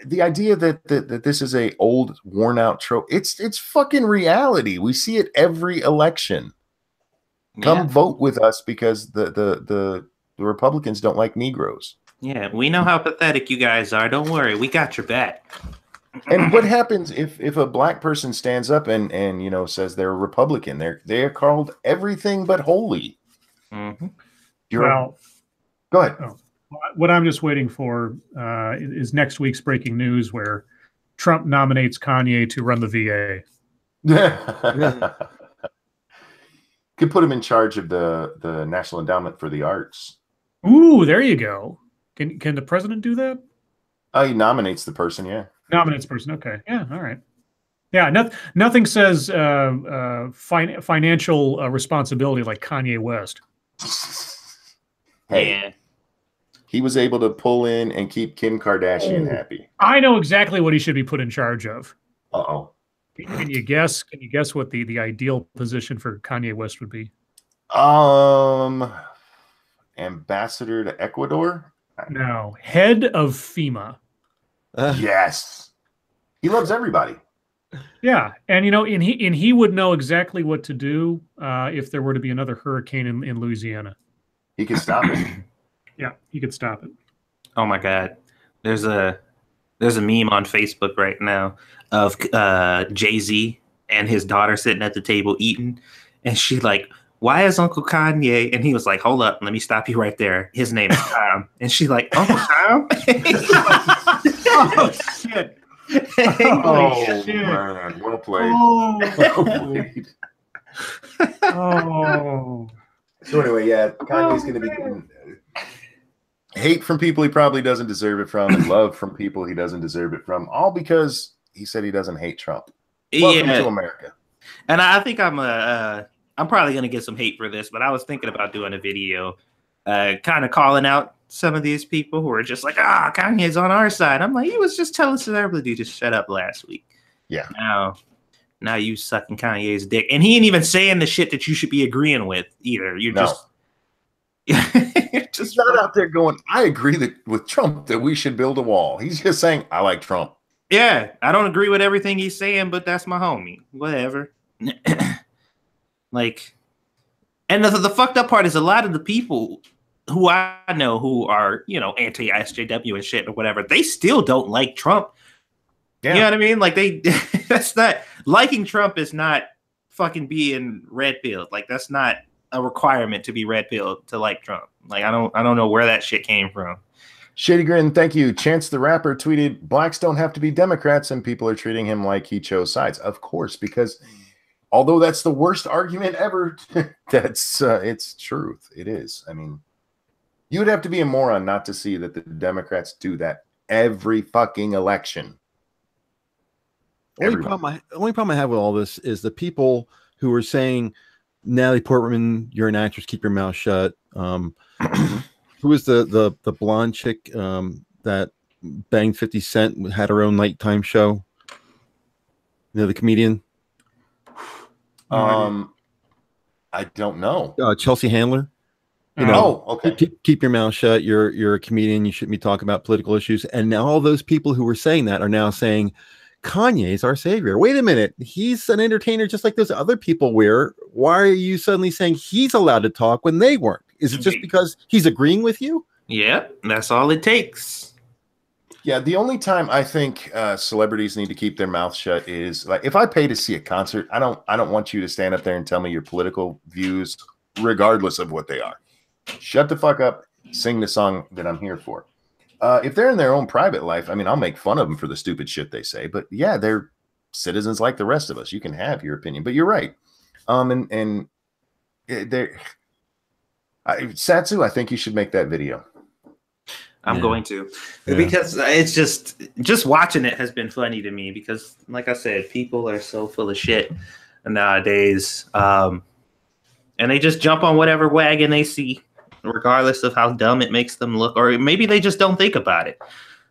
the idea that this is a old, worn out trope. It's fucking reality. We see it every election. Come vote with us because the Republicans don't like Negroes. Yeah, we know how pathetic you guys are. Don't worry, we got your back. And what happens if a black person stands up and you know says they're a Republican? They're called everything but holy. Mm-hmm. Well, go ahead. Oh, what I'm just waiting for is next week's breaking news where Trump nominates Kanye to run the VA. Could put him in charge of the National Endowment for the Arts. Ooh, there you go. Can the president do that? He nominates the person, yeah. Nominates person. Okay. Yeah. All right. Yeah. Nothing says financial responsibility like Kanye West. Hey, he was able to pull in and keep Kim Kardashian happy. I know exactly what he should be put in charge of. Uh-oh. Can you guess? Can you guess what the ideal position for Kanye West would be? Ambassador to Ecuador? No, head of FEMA. Yes, he loves everybody. Yeah, and you know, and he would know exactly what to do if there were to be another hurricane in Louisiana. He could stop it. Yeah, he could stop it. Oh my God, there's a meme on Facebook right now of Jay-Z and his daughter sitting at the table eating, and she's like, "Why is Uncle Kanye?" And he was like, "Hold up, let me stop you right there. His name is Tom." And she's like, "Uncle Tom?" Oh shit! Oh shit. Man, well played. Oh. Well played. Oh. So anyway, yeah, Kanye's going to be getting hate from people he probably doesn't deserve it from, and love from people he doesn't deserve it from, all because he said he doesn't hate Trump. Welcome to America. And I think I'm probably going to get some hate for this, but I was thinking about doing a video kind of calling out some of these people who are just like, Kanye's on our side. I'm like, he was just telling celebrity to shut up last week. Yeah. Now you sucking Kanye's dick. And he ain't even saying the shit that you should be agreeing with either. You're just not out there going, I agree with Trump that we should build a wall. He's just saying, I like Trump. Yeah, I don't agree with everything he's saying, but that's my homie. Whatever. Like, and the fucked up part is a lot of the people who I know who are, you know, anti-SJW and shit or whatever, they still don't like Trump. Yeah. You know what I mean? Like that's not, liking Trump is not fucking being red-pilled. Like that's not a requirement to be red-pilled to like Trump. Like I don't know where that shit came from. Shady Grin, thank you. Chance the Rapper tweeted, blacks don't have to be Democrats, and people are treating him like he chose sides. Of course, because although that's the worst argument ever, that's it's truth. It is. I mean, you would have to be a moron not to see that the Democrats do that every fucking election. The only problem I have with all this is the people who are saying, Natalie Portman, you're an actress, keep your mouth shut. Who was the blonde chick that banged 50 Cent, had her own nighttime show? You know, the comedian? I don't know. Chelsea Handler. You know, okay. Keep your mouth shut. You're a comedian. You shouldn't be talking about political issues. And now all those people who were saying that are now saying Kanye's our savior. Wait a minute. He's an entertainer just like those other people were. Why are you suddenly saying he's allowed to talk when they weren't? Is it just because he's agreeing with you? Yeah, that's all it takes. Yeah, the only time I think celebrities need to keep their mouth shut is like if I pay to see a concert, I don't want you to stand up there and tell me your political views, regardless of what they are. Shut the fuck up. Sing the song that I'm here for. If they're in their own private life, I mean, I'll make fun of them for the stupid shit they say, but yeah, they're citizens like the rest of us. You can have your opinion, but you're right. And they're Satsu, I think you should make that video. I'm going to, because it's just watching it has been funny to me, because like I said, people are so full of shit nowadays. And they just jump on whatever wagon they see, regardless of how dumb it makes them look, or maybe they just don't think about it.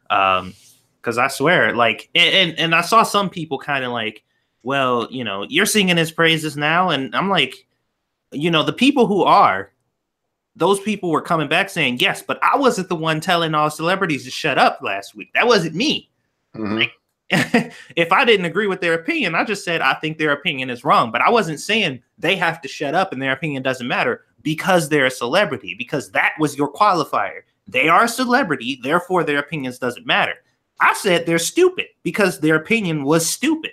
Because I swear, like, and I saw some people kind of like, well, you know, you're singing his praises now. And I'm like, you know, the people who are, those people were coming back saying, yes, but I wasn't the one telling all celebrities to shut up last week. That wasn't me. Mm-hmm. Like, if I didn't agree with their opinion, I just said I think their opinion is wrong. But I wasn't saying they have to shut up and their opinion doesn't matter because they're a celebrity, because that was your qualifier. They are a celebrity, therefore their opinions doesn't matter. I said they're stupid because their opinion was stupid.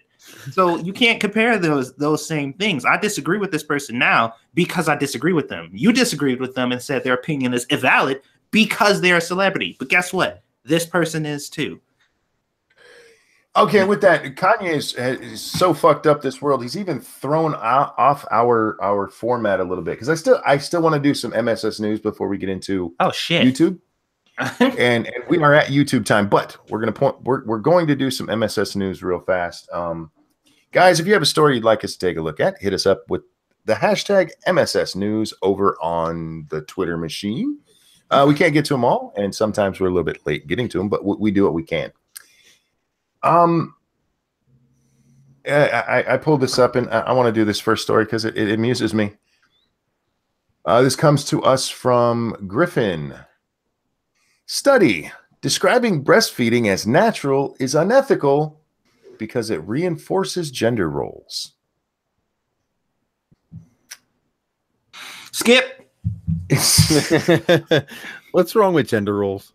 So you can't compare those same things. I disagree with this person now because I disagree with them. You disagreed with them and said their opinion is invalid because they're a celebrity. But guess what? This person is too. Okay, with that, Kanye is so fucked up this world. He's even thrown off our format a little bit, because I still want to do some MSS news before we get into YouTube. and we are at YouTube time, but we're going to do some MSS news real fast. Guys, if you have a story you'd like us to take a look at, hit us up with the hashtag MSS news over on the Twitter machine. We can't get to them all, and sometimes we're a little bit late getting to them, but we do what we can. I pulled this up, and I want to do this first story because it amuses me. This comes to us from Griffin. Study describing breastfeeding as natural is unethical because it reinforces gender roles. Skip. What's wrong with gender roles?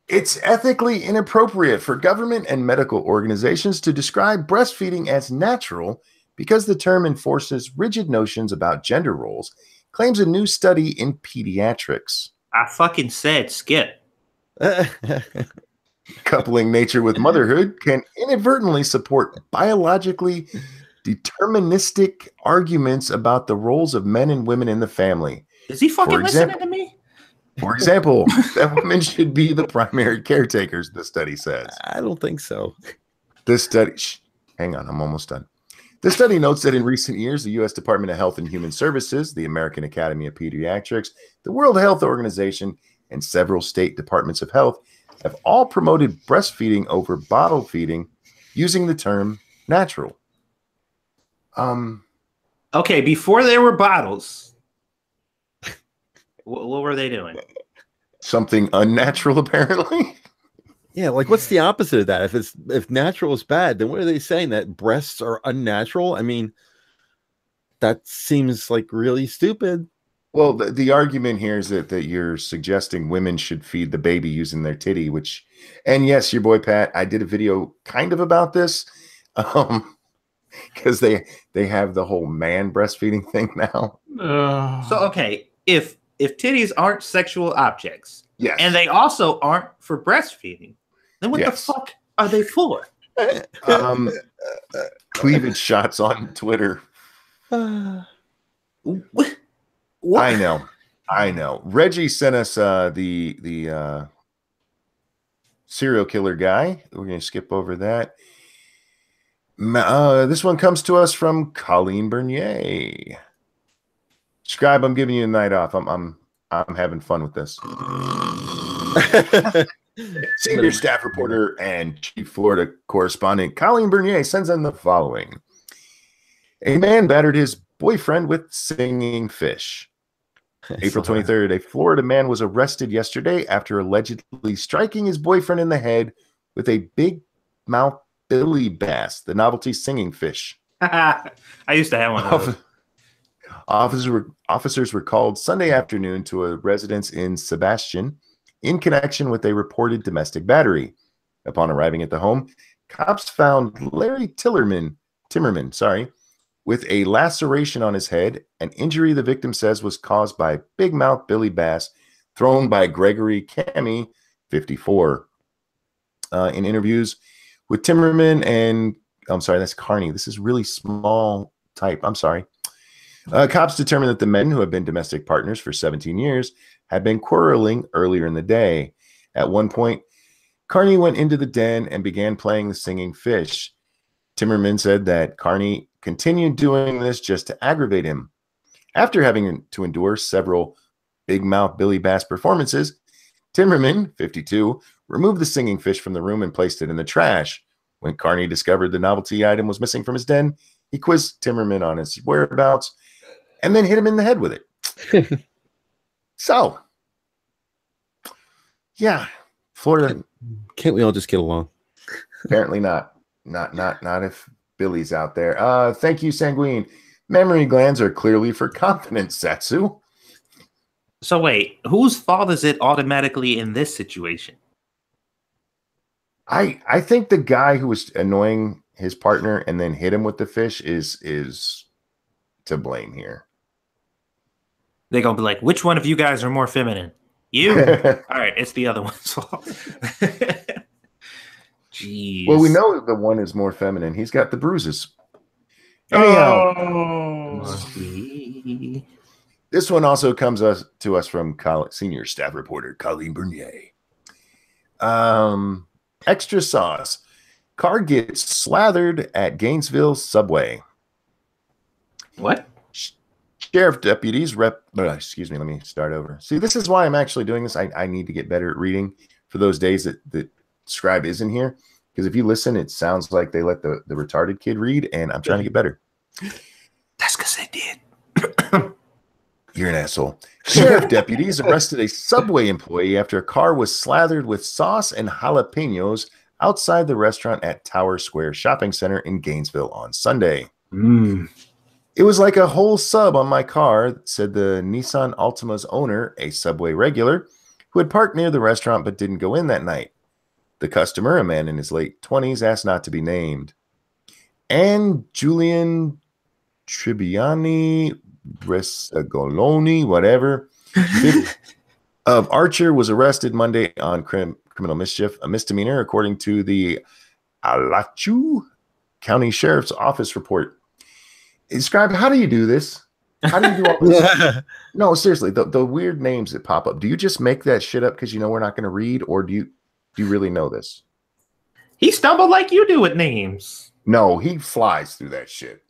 It's ethically inappropriate for government and medical organizations to describe breastfeeding as natural because the term enforces rigid notions about gender roles, claims a new study in pediatrics. I fucking said skip. Coupling nature with motherhood can inadvertently support biologically deterministic arguments about the roles of men and women in the family. Is he fucking listening to me? For example, that women should be the primary caretakers, the study says. I don't think so. This study, hang on, I'm almost done. The study notes that in recent years, the U.S. Department of Health and Human Services, the American Academy of Pediatrics, the World Health Organization, and several state departments of health have all promoted breastfeeding over bottle feeding using the term natural. Okay, before there were bottles, what were they doing? Something unnatural, apparently. Yeah, like what's the opposite of that? If natural is bad, then what are they saying? That breasts are unnatural? I mean, that seems like really stupid. Well, the argument here is that you're suggesting women should feed the baby using their titty, and yes, your boy Pat, I did a video kind of about this, because they have the whole man breastfeeding thing now. So okay, if titties aren't sexual objects, yes, and they also aren't for breastfeeding, then what the fuck are they for? Cleavage shots on Twitter. What? I know. Reggie sent us the serial killer guy. We're going to skip over that. This one comes to us from Colleen Bernier. Scribe, I'm giving you a night off. I'm having fun with this. Senior staff reporter and chief Florida correspondent Colleen Bernier sends in the following. A man battered his boyfriend with singing fish. April 23rd, a Florida man was arrested yesterday after allegedly striking his boyfriend in the head with a big mouth billy bass, the novelty singing fish. I used to have one of those. Officers were called Sunday afternoon to a residence in Sebastian in connection with a reported domestic battery. Upon arriving at the home, cops found Larry Timmerman, with a laceration on his head, an injury the victim says was caused by big mouth billy bass thrown by Gregory Cami 54. In interviews with Timmerman and, I'm sorry, that's Carney. This is really small type. I'm sorry. Cops determined that the men, who have been domestic partners for 17 years, had been quarreling earlier in the day. At one point, Carney went into the den and began playing the singing fish. Timmerman said that Carney continued doing this just to aggravate him. After having to endure several big mouth Billy Bass performances, Timmerman, 52, removed the singing fish from the room and placed it in the trash. When Carney discovered the novelty item was missing from his den, he quizzed Timmerman on his whereabouts and then hit him in the head with it. So, yeah, Florida. Can't we all just get along? Apparently not. Not if Billy's out there. Thank you, Sanguine. Memory glands are clearly for confidence, Satsu. So wait, whose fault is it automatically in this situation? I think the guy who was annoying his partner and then hit him with the fish is to blame here. They're gonna be like, which one of you guys are more feminine? You? All right, it's the other one's fault. Jeez. Well, we know the one is more feminine. He's got the bruises. Anyhow, Must be. This one also comes to us from senior staff reporter Colleen Bernier. Extra sauce. Car gets slathered at Gainesville subway. What? Sheriff deputies excuse me, let me start over. See, this is why I'm actually doing this. I need to get better at reading for those days that Scribe isn't here. Because if you listen, it sounds like they let the retarded kid read, and I'm trying to get better. That's because I did. You're an asshole. Sheriff deputies arrested a Subway employee after a car was slathered with sauce and jalapenos outside the restaurant at Tower Square Shopping Center in Gainesville on Sunday. It was like a whole sub on my car, said the Nissan Altima's owner, a Subway regular, who had parked near the restaurant but didn't go in that night. The customer, a man in his late 20s, asked not to be named. And Julian Tribbiani, Resagoloni, whatever, of Archer was arrested Monday on criminal mischief, a misdemeanor, according to the Alachua County Sheriff's Office report. Scribe, how do you do this? How do you do all this? No, seriously, the weird names that pop up. Do you just make that shit up because you know we're not going to read, or do you really know this? He stumbled like you do with names. No, he flies through that shit.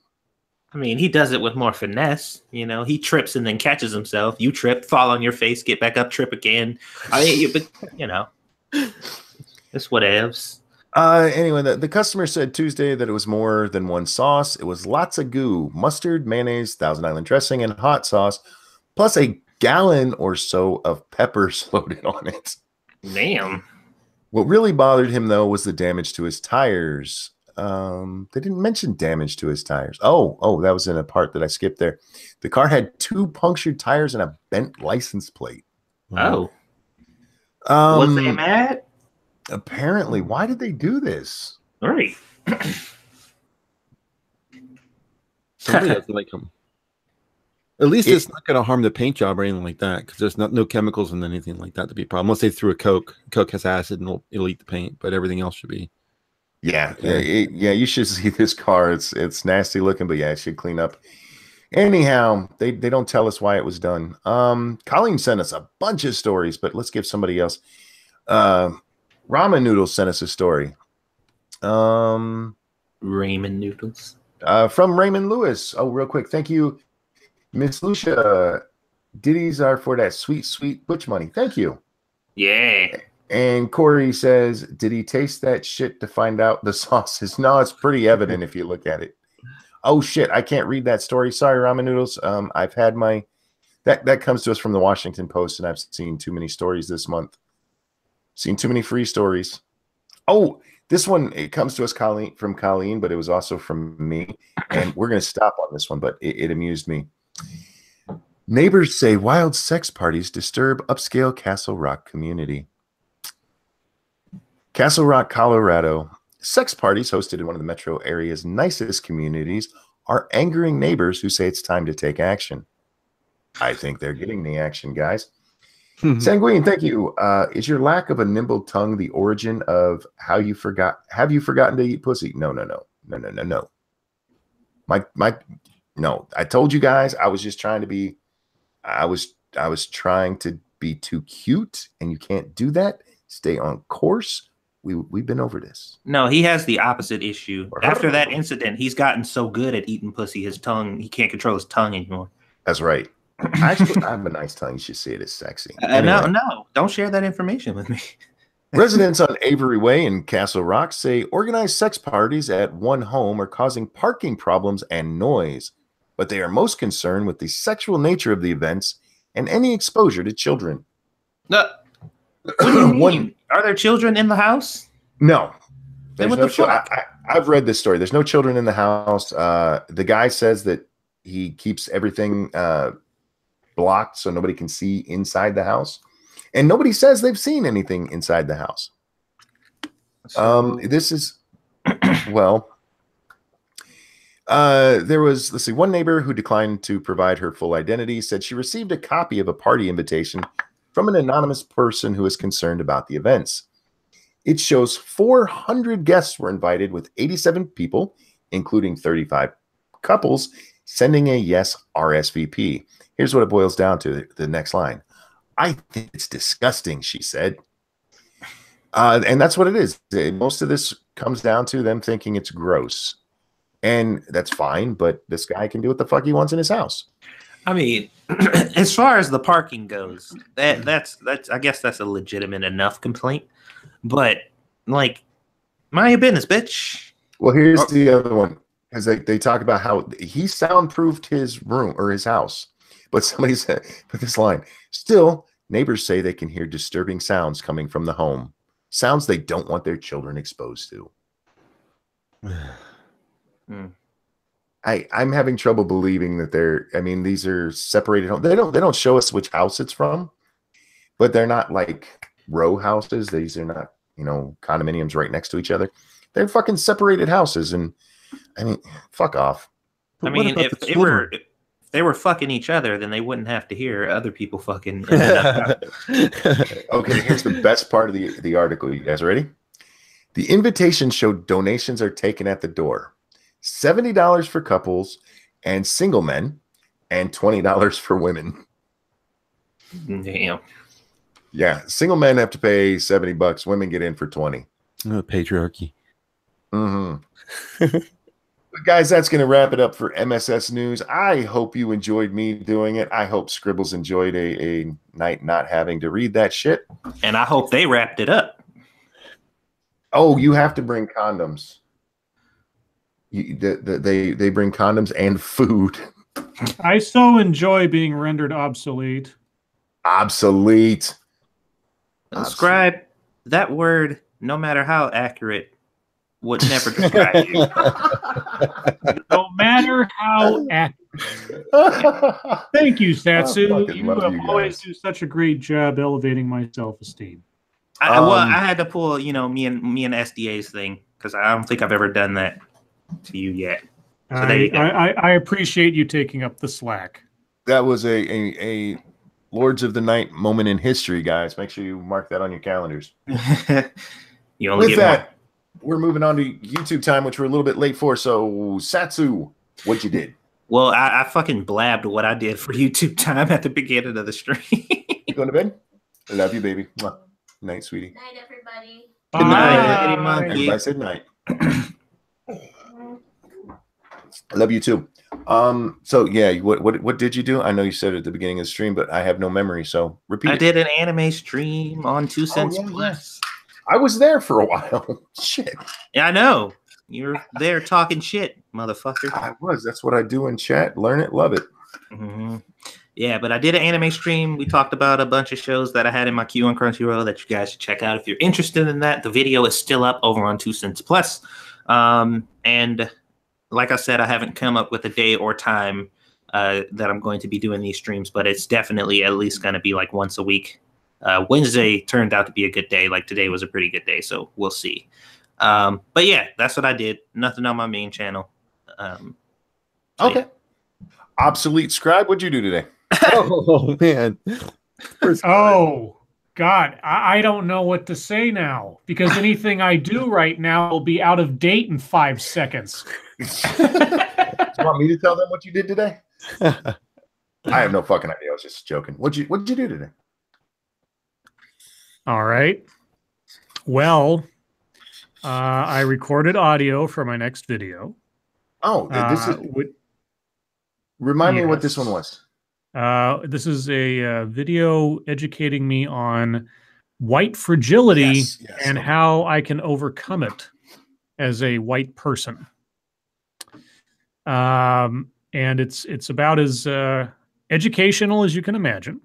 I mean, he does it with more finesse. You know, he trips and then catches himself. You trip, fall on your face, get back up, trip again. I mean, but you know, it's whatevs. Anyway, the customer said Tuesday that it was more than one sauce. It was lots of goo, mustard, mayonnaise, Thousand Island dressing, and hot sauce, plus a gallon or so of peppers loaded on it. Damn. What really bothered him, though, was the damage to his tires. They didn't mention damage to his tires. Oh, that was in a part that I skipped there. The car had 2 punctured tires and a bent license plate. Oh. Was they mad? Apparently. Why did they do this? All right. Somebody has to like them. At least it's not going to harm the paint job or anything like that, because there's no chemicals and anything like that to be a problem. Unless they threw a Coke. Coke has acid and it'll eat the paint, but everything else should be. Yeah, you should see this car. It's nasty looking, but yeah, it should clean up. Anyhow, they don't tell us why it was done. Colleen sent us a bunch of stories, but let's give somebody else. Ramen Noodles sent us a story. Ramen Noodles. From Raymond Lewis. Oh, real quick. Thank you, Miss Lucia. Ditties are for that sweet, sweet butch money. Thank you. Yeah. And Corey says, did he taste that shit to find out the sauce is? No, it's pretty evident if you look at it. Oh, shit. I can't read that story. Sorry, Ramen Noodles. I've had my... That comes to us from the Washington Post, and I've seen too many stories this month. Seen too many free stories. Oh, this one, it comes to us from Colleen, but it was also from me. And we're going to stop on this one, but it amused me. Neighbors say wild sex parties disturb upscale Castle Rock community. Castle Rock, Colorado. Sex parties hosted in one of the metro area's nicest communities are angering neighbors who say it's time to take action. I think they're getting the action, guys. Sanguine, thank you. Is your lack of a nimble tongue the origin of how you forgot? Have you forgotten to eat pussy? No. No. I told you guys I was just trying to be. I was trying to be too cute, and you can't do that. Stay on course. We've been over this. No, he has the opposite issue. After that incident, he's gotten so good at eating pussy, he can't control his tongue anymore. That's right. Actually, I have a nice tongue. You should see it as sexy. Anyway. No, don't share that information with me. Residents on Avery Way in Castle Rock say organized sex parties at one home are causing parking problems and noise, but they are most concerned with the sexual nature of the events and any exposure to children. What do you mean? Are there children in the house? No. Then what the fuck? I've read this story. There's no children in the house. The guy says that he keeps everything blocked so nobody can see inside the house. And nobody says they've seen anything inside the house. This is, well, there was, let's see, one neighbor who declined to provide her full identity said she received a copy of a party invitation from an anonymous person who is concerned about the events. It shows 400 guests were invited, with 87 people, including 35 couples, sending a yes RSVP. Here's what it boils down to, the next line. I think it's disgusting, she said. And that's what it is. Most of this comes down to them thinking it's gross. And that's fine, but this guy can do what the fuck he wants in his house. I mean, as far as the parking goes, that's I guess that's a legitimate enough complaint. But like, mind your business, bitch. Well, here's the other one. Because they talk about how he soundproofed his room or his house. But somebody said, put this line, still, neighbors say they can hear disturbing sounds coming from the home. Sounds they don't want their children exposed to. I'm having trouble believing that these are separated homes. They don't show us which house it's from, but they're not like row houses. These are not, condominiums right next to each other. They're fucking separated houses. And I mean, fuck off. I mean, if they were fucking each other, then they wouldn't have to hear other people fucking. Okay, here's the best part of the article. You guys ready? The invitation showed donations are taken at the door. $70 for couples and single men, and $20 for women. Damn. Yeah, single men have to pay $70. Women get in for 20. Oh, patriarchy. But guys, that's going to wrap it up for MSS News. I hope you enjoyed me doing it. I hope Scribbles enjoyed a night not having to read that shit. And I hope they wrapped it up. Oh, you have to bring condoms. They bring condoms and food. I so enjoy being rendered obsolete. Obsolete. Scribe, that word, no matter how accurate, would never describe you. No matter how accurate. Thank you, Satsu. You have always do such a great job elevating my self-esteem. I had to pull, me and SDA's thing, because I don't think I've ever done that to you yet. So I appreciate you taking up the slack. That was a Lords of the Night moment in history, guys. Make sure you mark that on your calendars. You only With get that, we're moving on to YouTube time, which we're a little bit late for. So, Satsu, what you did? Well, I fucking blabbed what I did for YouTube time at the beginning of the stream. You going to bed? I love you, baby. Night, sweetie. Night, everybody. Good night, Eddie Monkey. Everybody said night. I love you too. So yeah, what did you do? I know you said it at the beginning of the stream, but I have no memory, so repeat. I did an anime stream on 2 cents plus. I was there for a while. Shit. Yeah, I know. You're there talking shit, motherfucker. I was. That's what I do in chat. Learn it, love it. Mm-hmm. Yeah, but I did an anime stream. We talked about a bunch of shows that I had in my queue on Crunchyroll that you guys should check out if you're interested in that. The video is still up over on 2 cents plus. And like I said, I haven't come up with a day or time that I'm going to be doing these streams, but it's definitely at least going to be like once a week. Wednesday turned out to be a good day. Like today was a pretty good day, so we'll see. But yeah, that's what I did. Nothing on my main channel. Okay. Yeah. Obsolete Scribe, what'd you do today? Oh man, Oh, God, I don't know what to say now because anything I do right now will be out of date in 5 seconds. Do you want me to tell them what you did today? I have no fucking idea. I was just joking. What'd you do today? All right. Well, I recorded audio for my next video. Oh, this is. Remind me what this one was. This is a video educating me on white fragility and how I can overcome it as a white person. And it's about as educational as you can imagine.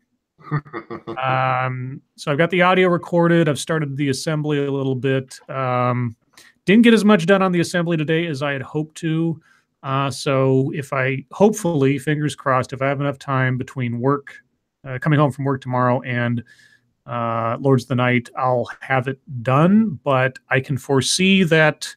So I've got the audio recorded. I've started the assembly a little bit. Didn't get as much done on the assembly today as I had hoped to. So if I, hopefully, fingers crossed, if I have enough time between work, coming home from work tomorrow and Lords of the Night, I'll have it done. But I can foresee that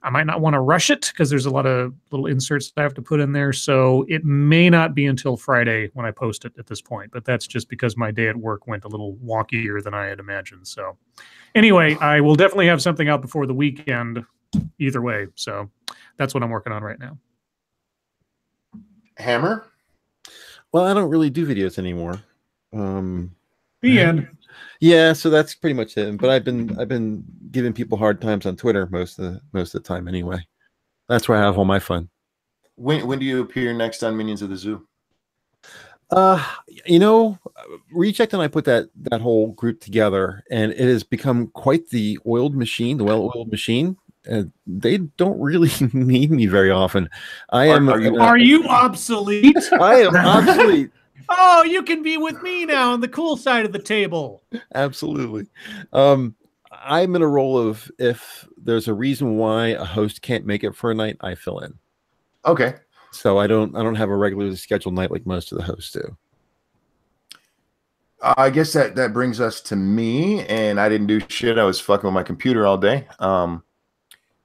I might not want to rush it because there's a lot of little inserts that I have to put in there. So it may not be until Friday when I post it at this point. But that's just because my day at work went a little wonkier than I had imagined. So anyway, I will definitely have something out before the weekend either way. So that's what I'm working on right now. Hammer? Well, I don't really do videos anymore. The end. Yeah, so that's pretty much it. But I've been giving people hard times on Twitter most of the time anyway. That's where I have all my fun. When do you appear next on Minions of the Zoo? Rechecked and I put that whole group together, and it has become quite the well-oiled machine. They don't really need me very often. Are you obsolete? I am obsolete. Oh, you can be with me now on the cool side of the table. Absolutely. I'm in a role of, if there's a reason why a host can't make it for a night, I fill in. Okay. So I don't have a regularly scheduled night like most of the hosts do. I guess that brings us to me, and I didn't do shit. I was fucking with my computer all day.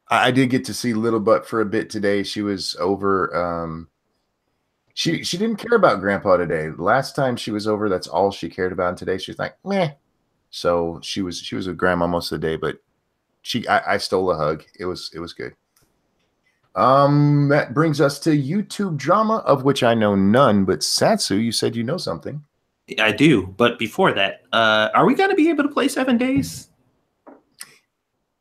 I did get to see Little Butt for a bit today. She was over. She didn't care about Grandpa today. Last time she was over, that's all she cared about. And today she's like, meh. So she was with Grandma most of the day, but I stole a hug. It was good. That brings us to YouTube drama, of which I know none. But Satsu, you said you know something. I do, but before that, are we going to be able to play 7 days?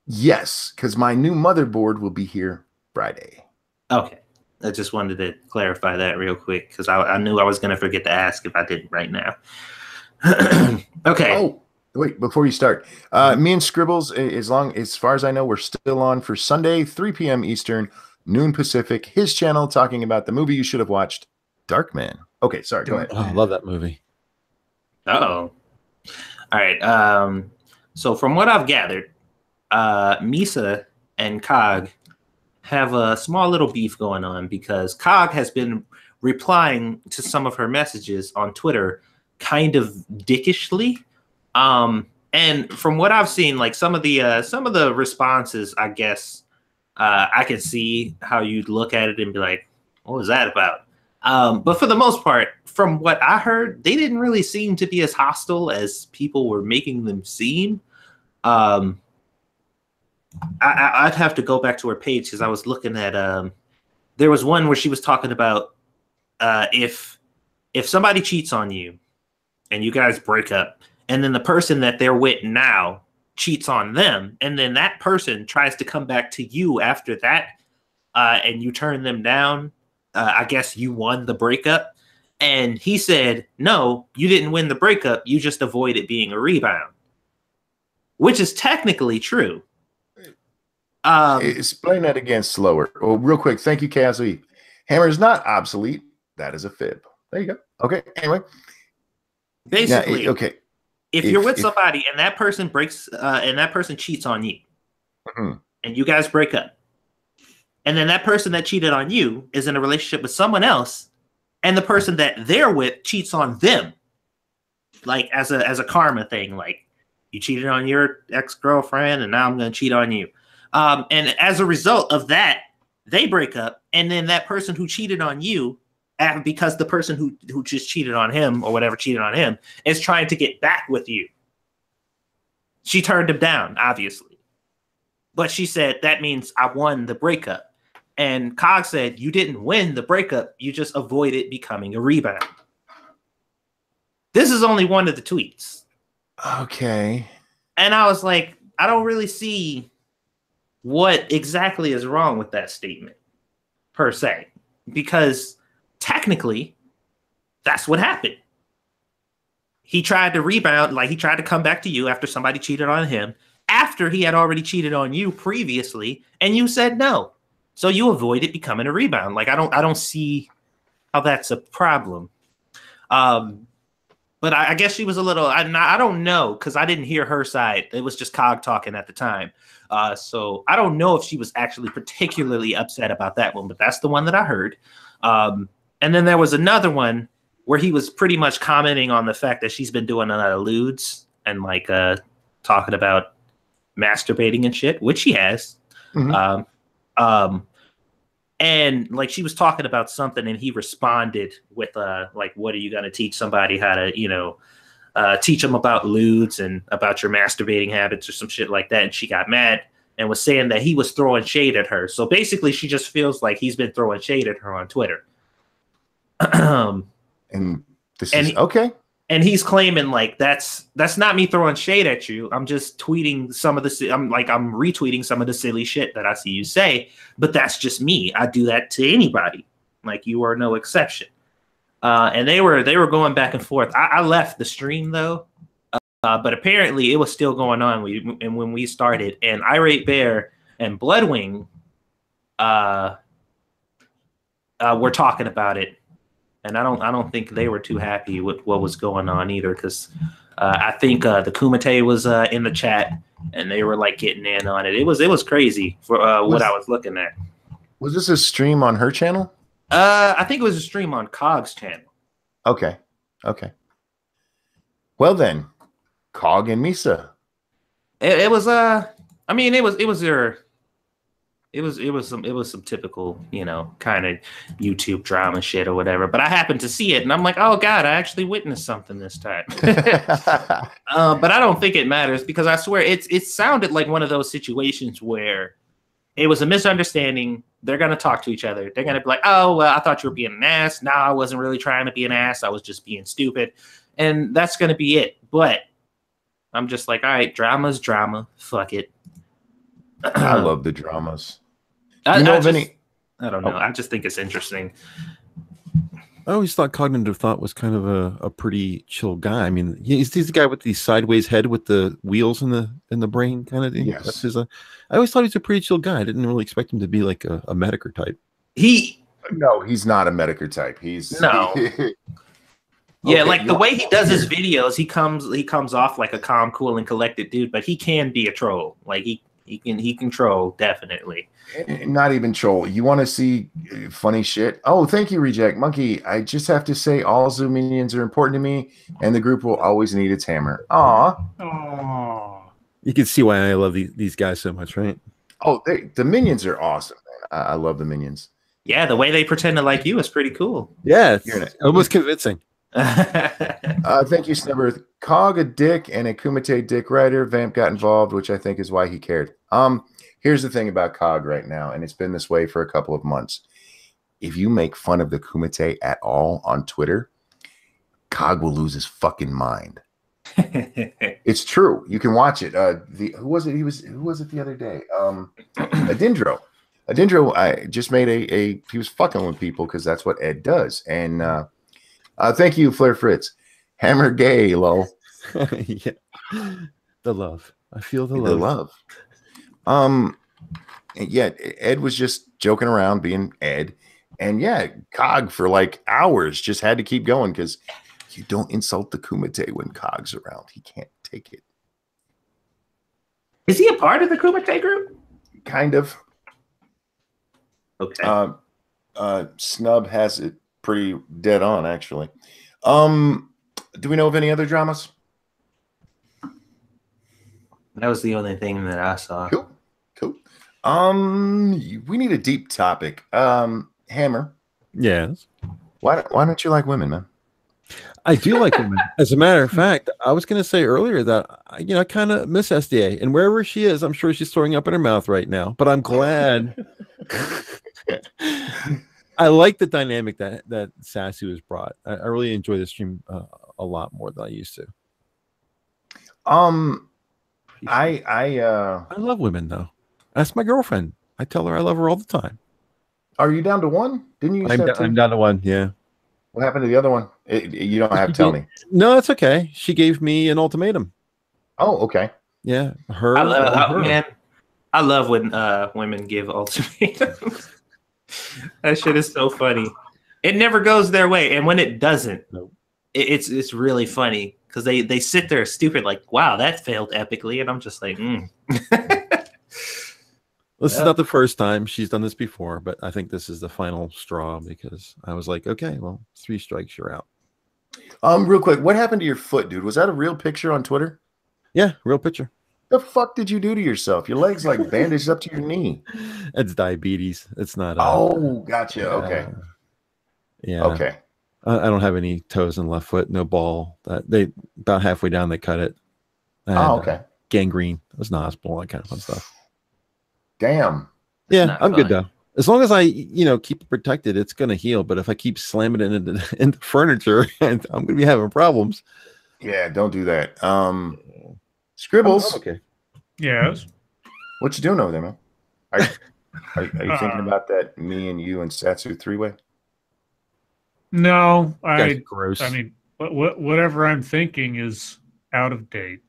Yes, because my new motherboard will be here Friday. Okay. I just wanted to clarify that real quick because I knew I was going to forget to ask if I didn't right now. Okay. Oh, wait, before you start, me and Scribbles, as far as I know, we're still on for Sunday, 3 p.m. Eastern, noon Pacific, his channel talking about the movie you should have watched, Darkman. Okay, sorry, go ahead. Oh, I love that movie. Uh-oh. All right. So from what I've gathered, Misa and Cog have a small little beef going on because Cog has been replying to some of her messages on Twitter kind of dickishly. And from what I've seen, like some of the responses, I guess I can see how you'd look at it and be like, what was that about? But for the most part, from what I heard, they didn't really seem to be as hostile as people were making them seem. I'd have to go back to her page because I was looking at there was one where she was talking about if somebody cheats on you and you guys break up, and then the person that they're with now cheats on them, and then that person tries to come back to you after that, and you turn them down, I guess you won the breakup. And he said, no, you didn't win the breakup. You just avoided being a rebound, which is technically true. Explain that again slower. Oh, real quick. Thank you, KSE. Hammer is not obsolete. That is a fib. There you go. Okay. Anyway. Basically, now, okay. If you're with somebody and that person and that person cheats on you, and you guys break up, and then that person that cheated on you is in a relationship with someone else, and the person that they're with cheats on them, like as a karma thing, like you cheated on your ex-girlfriend and now I'm going to cheat on you. And as a result of that, they break up, and then that person who cheated on you because the person who just cheated on him or whatever cheated on him is trying to get back with you. She turned him down, obviously. But she said, that means I won the breakup. And Cog said, you didn't win the breakup. You just avoided becoming a rebound. This is only one of the tweets. Okay. And I was like, I don't really see what exactly is wrong with that statement, per se. Because technically, that's what happened. He tried to rebound, like he tried to come back to you after somebody cheated on him, after he had already cheated on you previously, and you said no. So you avoided becoming a rebound. Like I don't see how that's a problem. But I guess she was a little, I don't know, because I didn't hear her side. It was just Cog talking at the time. So I don't know if she was actually particularly upset about that one, but that's the one that I heard. And then there was another one where he was pretty much commenting on the fact that she's been doing a lot of lewds and like talking about masturbating and shit, which she has. Mm-hmm. And like she was talking about something and he responded with like, what are you going to teach somebody how to, teach them about lewds and about your masturbating habits or some shit like that. And she got mad and was saying that he was throwing shade at her. So basically she just feels like he's been throwing shade at her on Twitter. And this is okay. And he's claiming like that's not me throwing shade at you. I'm just tweeting some of the I'm retweeting some of the silly shit that I see you say, but that's just me. I do that to anybody. Like you are no exception. And they were going back and forth. I left the stream though, but apparently it was still going on when we started. And Irate Bear and Bloodwing were talking about it. And I don't think they were too happy with what was going on either, because I think the Kumite was in the chat and they were like getting in on it. It was crazy for what I was looking at. Was this a stream on her channel? I think it was a stream on Cog's channel. Okay. Well then, Cog and Misa. It was some typical, kind of YouTube drama shit or whatever. But I happened to see it and I'm like, oh God, I actually witnessed something this time. But I don't think it matters because I swear it sounded like one of those situations where it was a misunderstanding. They're going to talk to each other. They're going to be like, oh, well, I thought you were being an ass. No, I wasn't really trying to be an ass. I was just being stupid. And that's going to be it. But I'm just like, all right, drama's drama. Fuck it. I love the dramas. I don't know. I just think it's interesting. I always thought Cognitive Thought was kind of a pretty chill guy. I mean, he's the guy with the sideways head with the wheels in the brain kind of thing. Yes. I always thought he was a pretty chill guy. I didn't really expect him to be like a Mediker type. No, he's not a Mediker type. He's no. Yeah, okay, like the way he does his videos, he comes off like a calm, cool, and collected dude, but he can be a troll. Like he can troll, definitely. Not even troll. You want to see funny shit? Oh, thank you, Reject Monkey. I just have to say all Zoom minions are important to me, and the group will always need its hammer. Aww. You can see why I love these guys so much, right? Oh, the minions are awesome, man. I love the minions. Yeah, the way they pretend to like you is pretty cool. Yeah, it's almost convincing. Thank you, Snubber. Cog a dick and a Kumite dick writer. Vamp got involved, which I think is why he cared. Here's the thing about Cog right now, and it's been this way for a couple of months. If you make fun of the Kumite at all on Twitter, Cog will lose his fucking mind. It's true. You can watch it. Who was it? Who was it the other day? Adindro. I just made he was fucking with people because that's what Ed does. And thank you, Flair Fritz. Hammer gay, lol. Yeah. The love. I feel the love. Yeah, Ed was just joking around being Ed. And yeah, Cog for like hours just had to keep going because you don't insult the Kumite when Cog's around. He can't take it. Is he a part of the Kumite group? Kind of. Okay. Snub has it pretty dead on, actually. Do we know of any other dramas? That was the only thing that I saw. Cool. We need a deep topic. Hammer. Yes. Why don't you like women, man? I do like women. As a matter of fact, I was going to say earlier that I kind of miss SDA, and wherever she is, I'm sure she's throwing up in her mouth right now. But I'm glad. I like the dynamic that Satsu has brought. I really enjoy the stream a lot more than I used to. I love women though. That's my girlfriend. I tell her I love her all the time. Are you down to one? Didn't you? I'm down to one. Yeah. What happened to the other one? You don't have to tell me. No, that's okay. She gave me an ultimatum. Oh, okay. Yeah, her. Man, I love when women give ultimatums. That shit is so funny. It never goes their way, and when it doesn't, it's really funny because they sit there stupid, like, wow, that failed epically, and I'm just like, This is not the first time she's done this before, but I think this is the final straw because I was like, okay, well, 3 strikes, you're out. Real quick, what happened to your foot, dude? Was that a real picture on Twitter? Yeah, real picture. The fuck did you do to yourself? Your legs like bandaged up to your knee. It's diabetes. It's not. Oh, gotcha. Okay. Yeah. Okay. I don't have any toes in left foot. No ball. They about halfway down they cut it. And, okay. Gangrene. I was in the hospital. That kind of fun stuff. Damn. Yeah, I'm good though. As long as I, keep it protected, it's gonna heal. But if I keep slamming it into furniture, and I'm gonna be having problems. Yeah, don't do that. Scribbles. Okay. Yes. What you doing over there, man? Are you thinking about that me and you and Satsu 3-way? No, That's gross. I mean, whatever I'm thinking is out of date.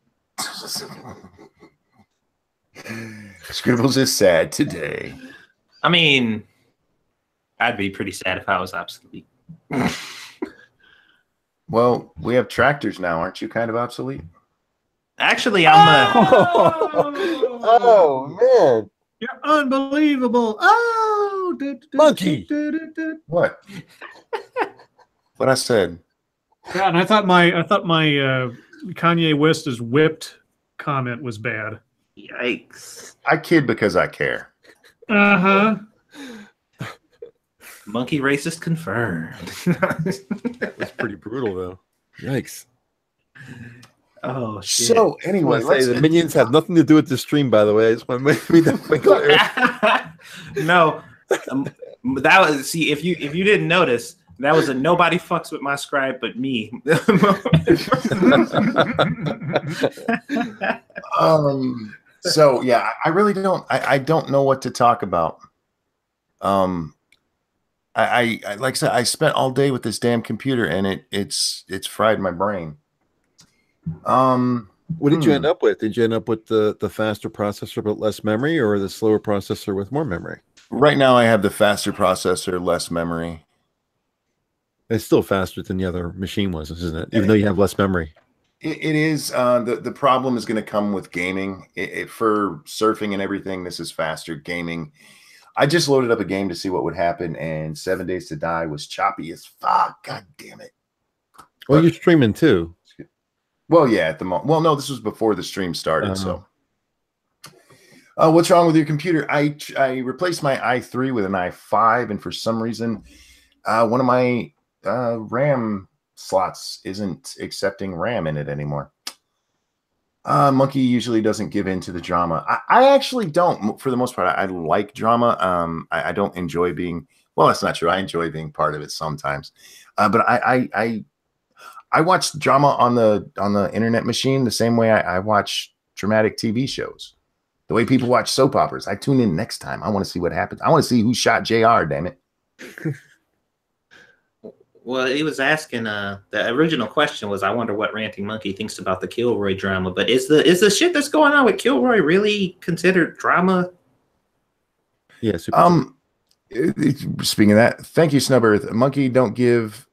Scribbles is sad today. I mean, I'd be pretty sad if I was obsolete. Well, we have tractors now. Aren't you kind of obsolete? Actually, I'm. Oh man, you're unbelievable! Oh, monkey. What? What I said? Yeah, and I thought my Kanye West is whipped comment was bad. Yikes! I kid because I care. Monkey racist confirmed. That's pretty brutal, though. Yikes! Oh shit! So anyway, the minions have nothing to do with the stream. By the way, I just want to make that clear. No, that was if you didn't notice. That was a nobody fucks with my scribe but me. So yeah, I really don't. I don't know what to talk about. I like I said, I spent all day with this damn computer, and it's fried my brain. What did you end up with? Did you end up with the faster processor but less memory, or the slower processor with more memory? Right now, I have the faster processor, less memory. It's still faster than the other machine was, isn't it? Even though you have less memory. It is. The problem is going to come with gaming. For surfing and everything, this is faster. Gaming, I just loaded up a game to see what would happen, and 7 Days to Die was choppy as fuck. God damn it. Well, you're streaming too. Well, yeah, at the moment. Well, no, this was before the stream started. So, what's wrong with your computer? I replaced my i3 with an i5, and for some reason, one of my RAM slots isn't accepting RAM in it anymore. Monkey usually doesn't give in to the drama. I actually don't. For the most part, I like drama. I don't enjoy being. Well, that's not true. I enjoy being part of it sometimes, but I watch drama on the internet machine the same way I watch dramatic TV shows. The way people watch soap operas. I tune in next time. I want to see what happens. I want to see who shot JR, damn it. Well, he was asking the original question was, I wonder what Ranting Monkey thinks about the Kilroy drama. But is the shit that's going on with Kilroy really considered drama? Yeah. Speaking of that, thank you, Snubbirth. Monkey don't gave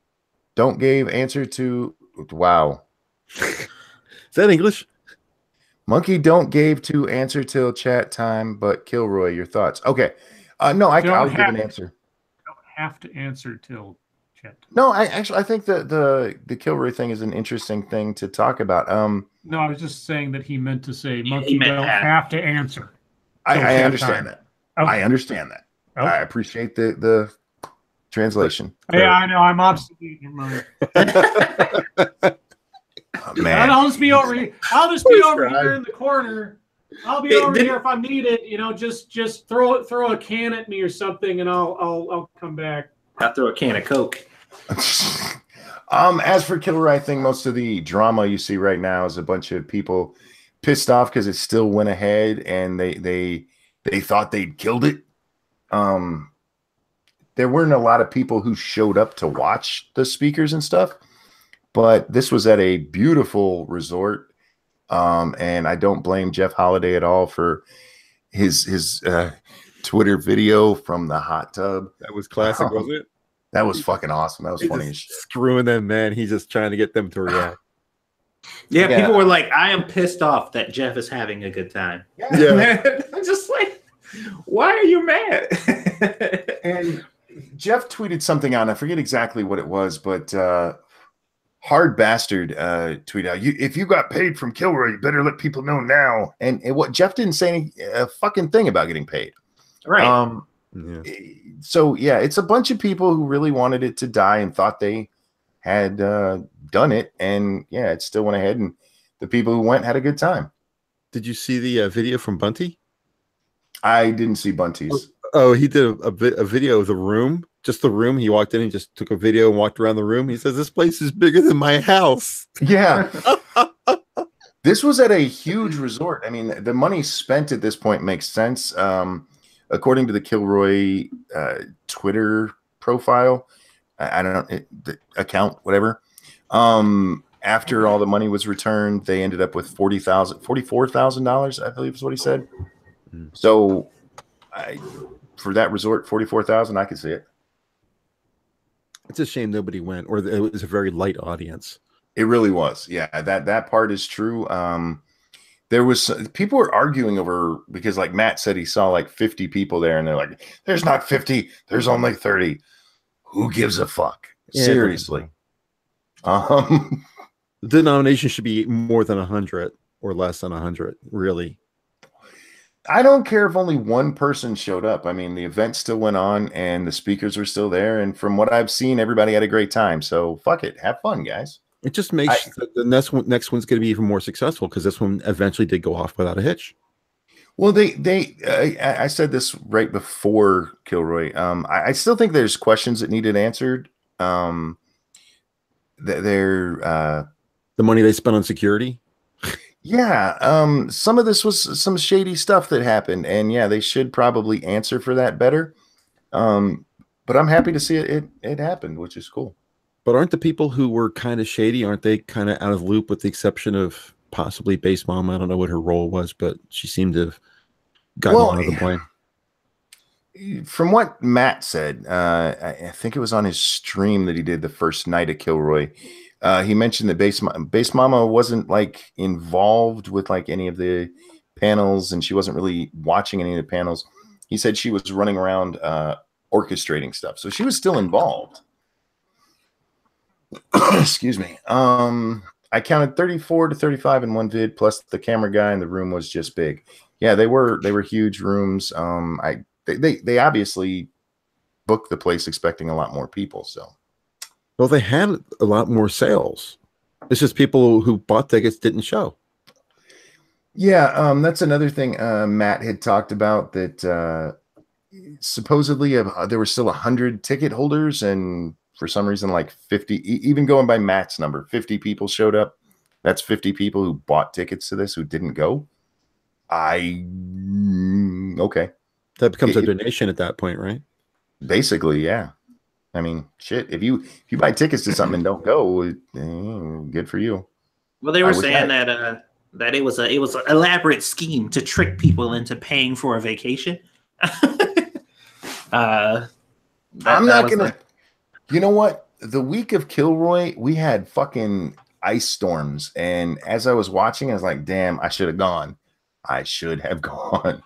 answer to wow. Is that English? Monkey don't gave to answer till chat time, but Kilroy, your thoughts? Okay. No, I'll give an answer. Don't have to answer till chat. No, I think the Kilroy thing is an interesting thing to talk about. No, I was just saying that he meant to say Monkey don't have to answer. I understand that. Okay. I understand that. Okay. I appreciate the Translation. Yeah, I know. I'm obsolete in mind. Oh, man. I'll just be over here. I'll just be over here in the corner. I'll be over here if I need it. You know, just throw a can at me or something, and I'll come back. I'll throw a can of Coke. As for Kilroy, I think most of the drama you see right now is a bunch of people pissed off because it still went ahead and they thought they'd killed it. There weren't a lot of people who showed up to watch the speakers and stuff, but this was at a beautiful resort. And I don't blame Jeff Holiday at all for his Twitter video from the hot tub. That was classic, wasn't it? That was fucking awesome. That was funny as shit. Screwing them, man. He's just trying to get them to react. Yeah, people were like, I am pissed off that Jeff is having a good time. Yeah. I'm just like, why are you mad? And Jeff tweeted something out. I forget exactly what it was, but Hard Bastard tweeted out, if you got paid from Kilroy, you better let people know now. And what Jeff didn't say a fucking thing about getting paid. Right. So, yeah, it's a bunch of people who really wanted it to die and thought they had done it. And, yeah, it still went ahead. And the people who went had a good time. Did you see the video from Bunty? I didn't see Bunty's. Oh, he did a video of the room, just the room. He walked in and just took a video and walked around the room. He says, this place is bigger than my house. Yeah. This was at a huge resort. I mean, the money spent at this point makes sense. According to the Kilroy Twitter profile, I don't know, the account, whatever. After all the money was returned, they ended up with $44,000, I believe is what he said. So for that resort, $44,000, I could see it. It's a shame nobody went, or it was a very light audience. It really was. Yeah, that part is true. There was people were arguing over, because like Matt said he saw like 50 people there, and they're like, there's not 50, there's only 30. Who gives a fuck? Yeah, Seriously. The denomination should be more than 100 or less than 100, really. I don't care if only one person showed up. I mean, the event still went on and the speakers were still there. And from what I've seen, everybody had a great time. So fuck it. Have fun, guys. It just makes the next one's going to be even more successful, because this one eventually did go off without a hitch. Well, I said this right before Kilroy. I still think there's questions that needed answered. The money they spent on security. Yeah, some of this was some shady stuff that happened, and yeah, they should probably answer for that better. But I'm happy to see it happened, which is cool. But aren't the people who were kind of shady, aren't they kind of out of the loop, with the exception of possibly Base Mom? I don't know what her role was, but she seemed to have gotten out of the blame. From what Matt said, I think it was on his stream that he did the first night of Kilroy. He mentioned that Base Mama wasn't like involved with like any of the panels, and she wasn't really watching any of the panels. He said she was running around orchestrating stuff, so she was still involved. Excuse me. I counted 34 to 35 in one vid, plus the camera guy, and the room was just big. Yeah, they were huge rooms. They obviously booked the place expecting a lot more people. So, well, they had a lot more sales. It's just people who bought tickets didn't show. Yeah, that's another thing Matt had talked about, that supposedly there were still 100 ticket holders, and for some reason, like 50, even going by Matt's number, 50 people showed up. That's 50 people who bought tickets to this who didn't go. Okay. That becomes a donation at that point, right? Basically, yeah. I mean, shit. If you buy tickets to something and don't go, good for you. Well, they were saying that it was an elaborate scheme to trick people into paying for a vacation. I'm not gonna. You know what? The week of Kilroy, we had fucking ice storms, and as I was watching, I was like, "Damn, I should have gone. I should have gone,"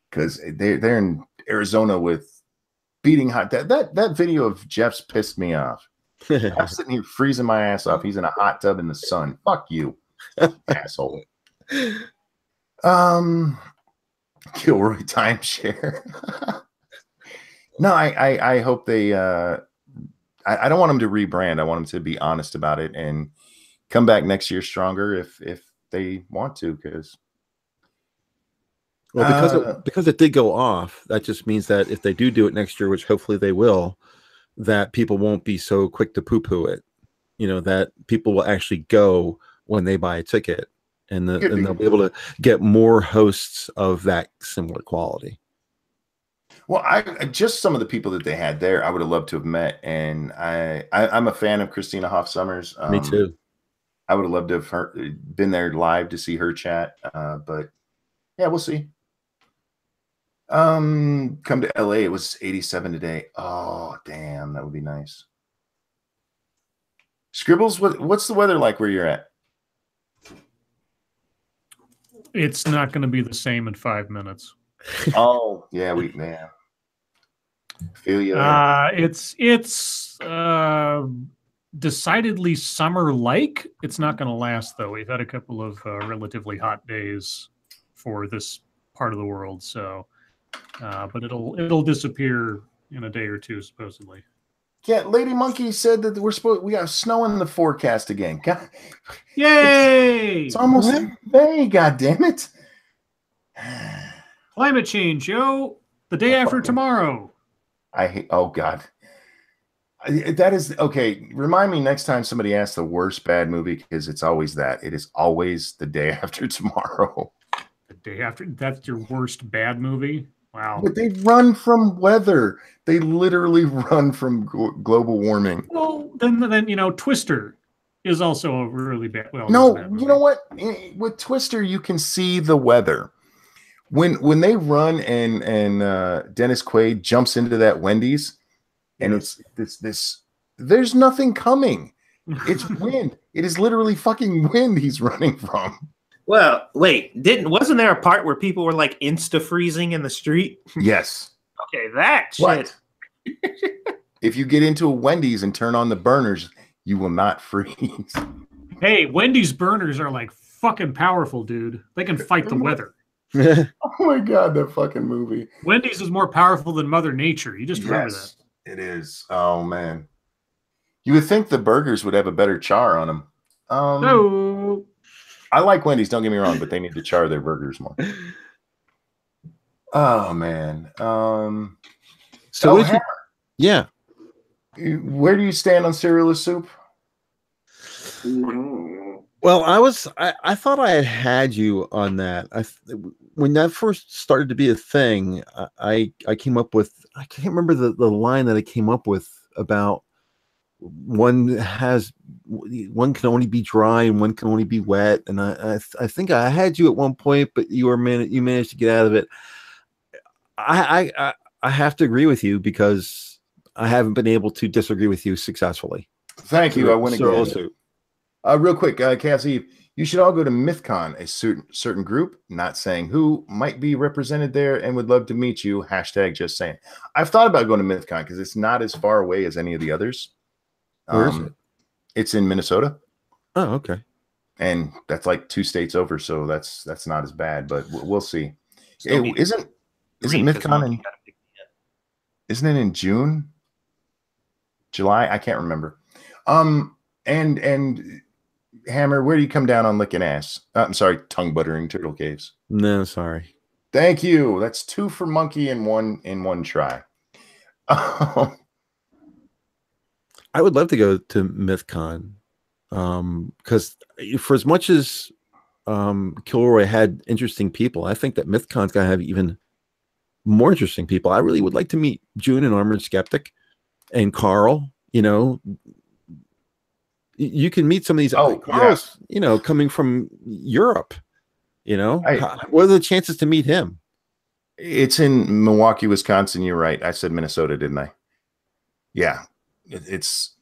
because they're in Arizona with beating hot. That video of Jeff's pissed me off. I'm sitting here freezing my ass off. He's in a hot tub in the sun. Fuck you, asshole. Kilroy timeshare. No, I hope they. I don't want them to rebrand. I want them to be honest about it and come back next year stronger if they want to. Because Well, because it did go off, that just means that if they do it next year, which hopefully they will, that people won't be so quick to poo-poo it. You know, that people will actually go when they buy a ticket, and they'll be able to get more hosts of that similar quality. Well, I just some of the people that they had there, I would have loved to have met, and I'm a fan of Christina Hoff Sommers. Me too. I would have loved to have been there live to see her chat, but yeah, we'll see. Come to LA. It was 87 today. Oh, damn, that would be nice. Scribbles, what's the weather like where you're at? It's not going to be the same in 5 minutes. Oh, yeah, feel you. It's decidedly summer-like. It's not going to last though. We've had a couple of relatively hot days for this part of the world, so but it'll disappear in a day or two supposedly. Yeah, Lady Monkey said that we got snow in the forecast again. God, yay! It's almost May. God damn it! Climate change, yo! The day after tomorrow. I hate. Oh God, that is okay. Remind me next time somebody asks the worst bad movie, because it's always that. It is always The Day After Tomorrow. The day after. That's your worst bad movie. Wow. But they run from weather. They literally run from global warming. Well, then you know, Twister is also a really bad. Well, no, bad movie. You know what? With Twister, you can see the weather. When they run and Dennis Quaid jumps into that Wendy's, and it's this. There's nothing coming. It's wind. It is literally fucking wind he's running from. Well, wait, wasn't there a part where people were like insta freezing in the street? Yes. Okay, that shit. If you get into a Wendy's and turn on the burners, you will not freeze. Hey, Wendy's burners are like fucking powerful, dude. They can fight the weather. Oh my God, that fucking movie. Wendy's is more powerful than Mother Nature. You just remember that. It is. Oh man. You would think the burgers would have a better char on them. No. I like Wendy's, don't get me wrong, but they need to char their burgers more. Oh man. So yeah. Where do you stand on cereal soup? Well, I thought I had you on that. When that first started to be a thing, I came up with, I can't remember the line that I came up with about one can only be dry and one can only be wet, and I think I had you at one point, but you managed to get out of it. I have to agree with you because I haven't been able to disagree with you successfully. Thank you. I went again. Real quick, Cass Eve, you should all go to MythCon, a certain group, not saying who, might be represented there and would love to meet you. # just saying. I've thought about going to MythCon because it's not as far away as any of the others. Where is it? It's in Minnesota. Oh, okay. And that's like 2 states over, so that's not as bad, but we'll see. Isn't MythCon isn't it in June? July? I can't remember. And Hammer, where do you come down on licking ass? I'm sorry, tongue buttering turtle caves. No, sorry. Thank you. That's 2 for Monkey in one try. I would love to go to MythCon because for as much as Kilroy had interesting people, I think that MythCon's got to have even more interesting people. I really would like to meet June and Armored Skeptic and Carl. You know, you can meet some of these Carls, you know, coming from Europe. You know, what are the chances to meet him? It's in Milwaukee, Wisconsin. You're right. I said Minnesota, didn't I? Yeah. It's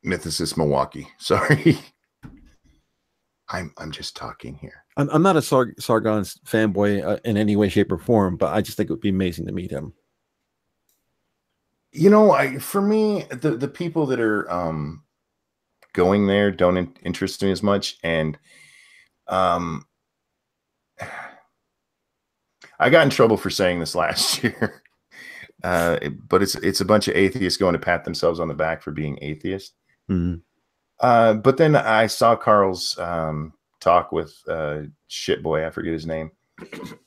Mythicist Milwaukee. Sorry. I'm just talking here. I'm not a Sargon fanboy in any way, shape, or form, but I just think it would be amazing to meet him. You know, for me, the people that are going there don't interest me as much, and I got in trouble for saying this last year. but it's a bunch of atheists going to pat themselves on the back for being atheists. Mhm. But then I saw Carl's talk with shit boy, I forget his name,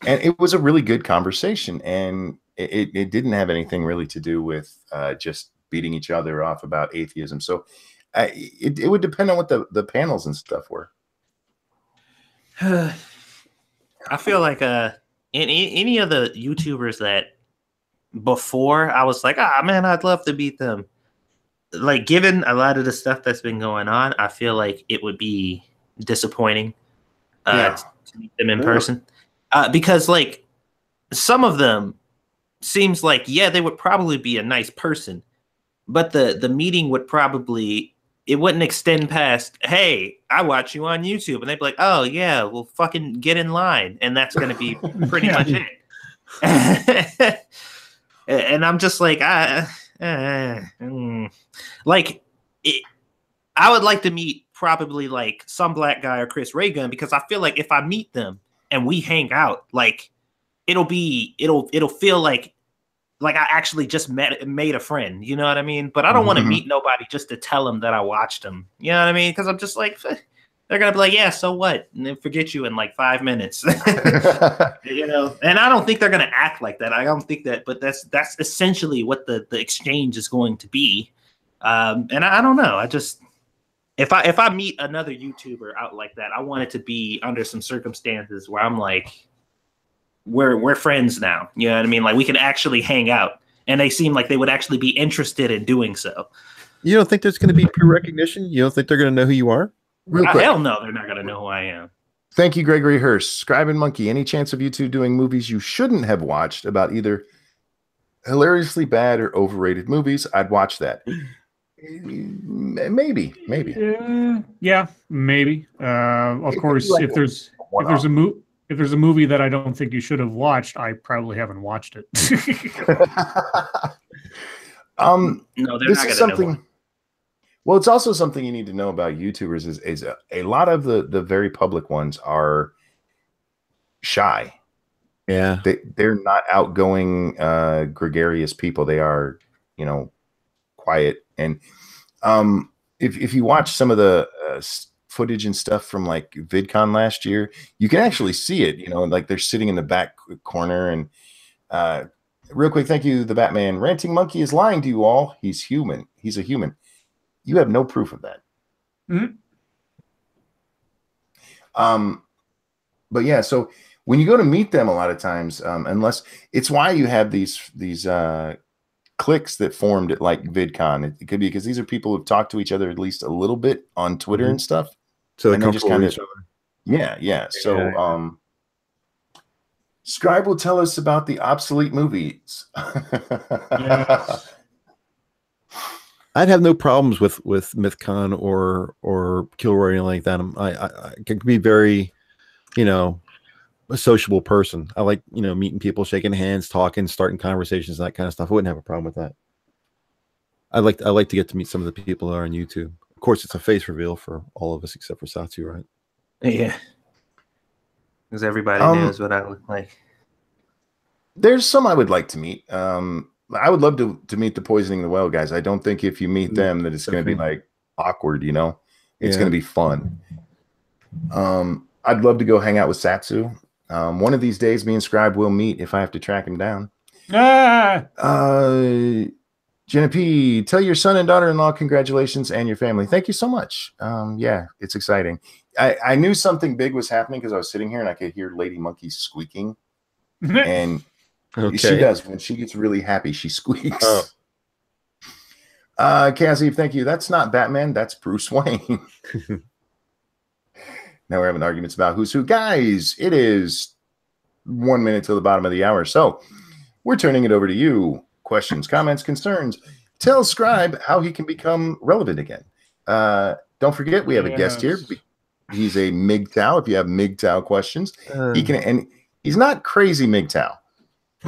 and it was a really good conversation, and it didn't have anything really to do with just beating each other off about atheism. So it would depend on what the panels and stuff were. I feel like any of the YouTubers that before I was like, man, I'd love to beat them. Like, given a lot of the stuff that's been going on, I feel like it would be disappointing to meet them in person. Because, like, some of them seems like, they would probably be a nice person, but the meeting would probably, it wouldn't extend past, hey, I watch you on YouTube. And they'd be like, oh, yeah, well, fucking get in line. And that's going to be pretty much it. And I'm just like, like, I would like to meet probably like some black guy or Chris Ray Gun, because I feel like if I meet them and we hang out, like it'll feel like I actually just made a friend. You know what I mean? But I don't want to meet nobody just to tell them that I watched them. You know what I mean? Because I'm just like, they're gonna be like, yeah, so what? And then forget you in like 5 minutes. You know, and I don't think they're gonna act like that. I don't think that, but that's essentially what the exchange is going to be. And I don't know. I just, if I meet another YouTuber out like that, I want it to be under some circumstances where I'm like, we're friends now. You know what I mean? Like we can actually hang out, and they seem like they would actually be interested in doing so. You don't think there's going to be pre-recognition? You don't think they're going to know who you are? Real quick. Hell no, they're not going to know who I am. Thank you, Gregory Hurst. Scribe and Monkey, any chance of you two doing movies you shouldn't have watched about either hilariously bad or overrated movies? I'd watch that. Maybe. Yeah, maybe. Of course, if there's a movie that I don't think you should have watched, I probably haven't watched it. No, they're this not is going to something. know. Well, it's also something you need to know about YouTubers is a lot of the very public ones are shy. Yeah. They're not outgoing, gregarious people. They are, quiet. And if you watch some of the footage and stuff from like VidCon last year, you can actually see it, like they're sitting in the back corner. And real quick, thank you, the Batman. Ranting Monkey is lying to you all. He's human. He's a human. You have no proof of that. Mm-hmm. But yeah, so when you go to meet them, a lot of times, unless it's why you have these cliques that formed at like VidCon. It could be because these are people who've talked to each other at least a little bit on Twitter and stuff. So and they just kind of, yeah. So, Yeah. Scribe will tell us about the obsolete movies. Yes. I'd have no problems with MythCon or Kilroy or anything like that. I can be very, a sociable person. I like, meeting people, shaking hands, talking, starting conversations, that kind of stuff. I wouldn't have a problem with that. I like to get to meet some of the people that are on YouTube. Of course, it's a face reveal for all of us except for Satsu, right? Yeah. Because everybody knows what I look like. There's some I would like to meet. I would love to meet the Poisoning the Well guys. I don't think if you meet them that it's going to be like awkward, It's going to be fun. I'd love to go hang out with Satsu. One of these days, me and Scribe will meet if I have to track him down. Jenna P, tell your son and daughter-in-law congratulations and your family. Thank you so much. Yeah, it's exciting. I knew something big was happening because I was sitting here and I could hear Lady Monkey squeaking. And Okay. she does. When she gets really happy, she squeaks. Cassie, thank you. That's not Batman. That's Bruce Wayne. Now we're having arguments about who's who. Guys, it is 1 minute till the bottom of the hour. So we're turning it over to you. Questions, comments, concerns. Tell Scribe how he can become relevant again. Don't forget, we have a guest here. He's a MGTOW. If you have MGTOW questions, he can. And he's not crazy MGTOW.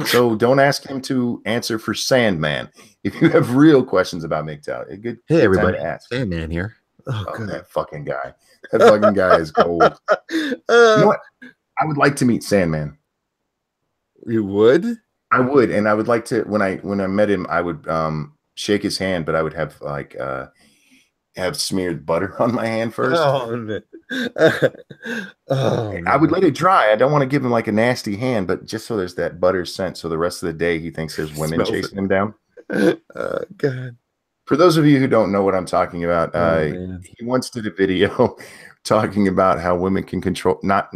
So don't ask him to answer for Sandman. If you have real questions about MGTOW, a good Hey, everybody. time to ask. Sandman here. Oh, that fucking guy. That fucking guy is gold. You know what? I would like to meet Sandman. You would? I would, and I would like to when I met him, I would shake his hand, but I would have like have smeared butter on my hand first. Oh, man. Oh, I would man. let it dry. I don't want to give him like a nasty hand, but just so there's that butter scent, so the rest of the day he thinks there's women Smells chasing him down. God. For those of you who don't know what I'm talking about, man. he once did a video talking about how women can control not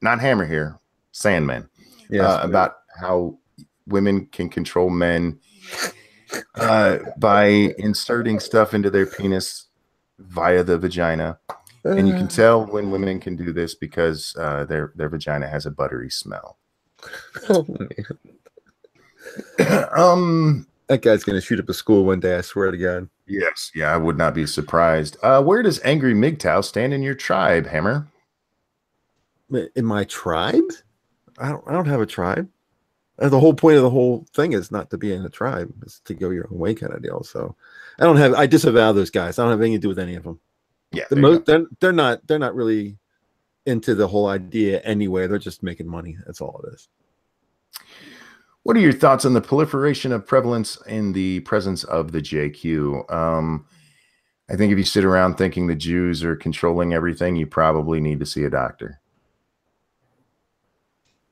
Hammer here, Sandman. Yes, about how women can control men by inserting stuff into their penis via the vagina. And you can tell when women can do this because their vagina has a buttery smell. Oh, man. That guy's gonna shoot up a school one day, I swear to God. Yes, yeah, I would not be surprised. Where does Angry MGTOW stand in your tribe, Hammer? In my tribe? I don't have a tribe. The whole point of the whole thing is not to be in a tribe; it's to go your own way, kind of deal. So, I disavow those guys. I don't have anything to do with any of them. Yeah, they're not really into the whole idea anyway. They're just making money. That's all it is. What are your thoughts on the proliferation of prevalence in the presence of the JQ? I think if you sit around thinking the Jews are controlling everything, you probably need to see a doctor.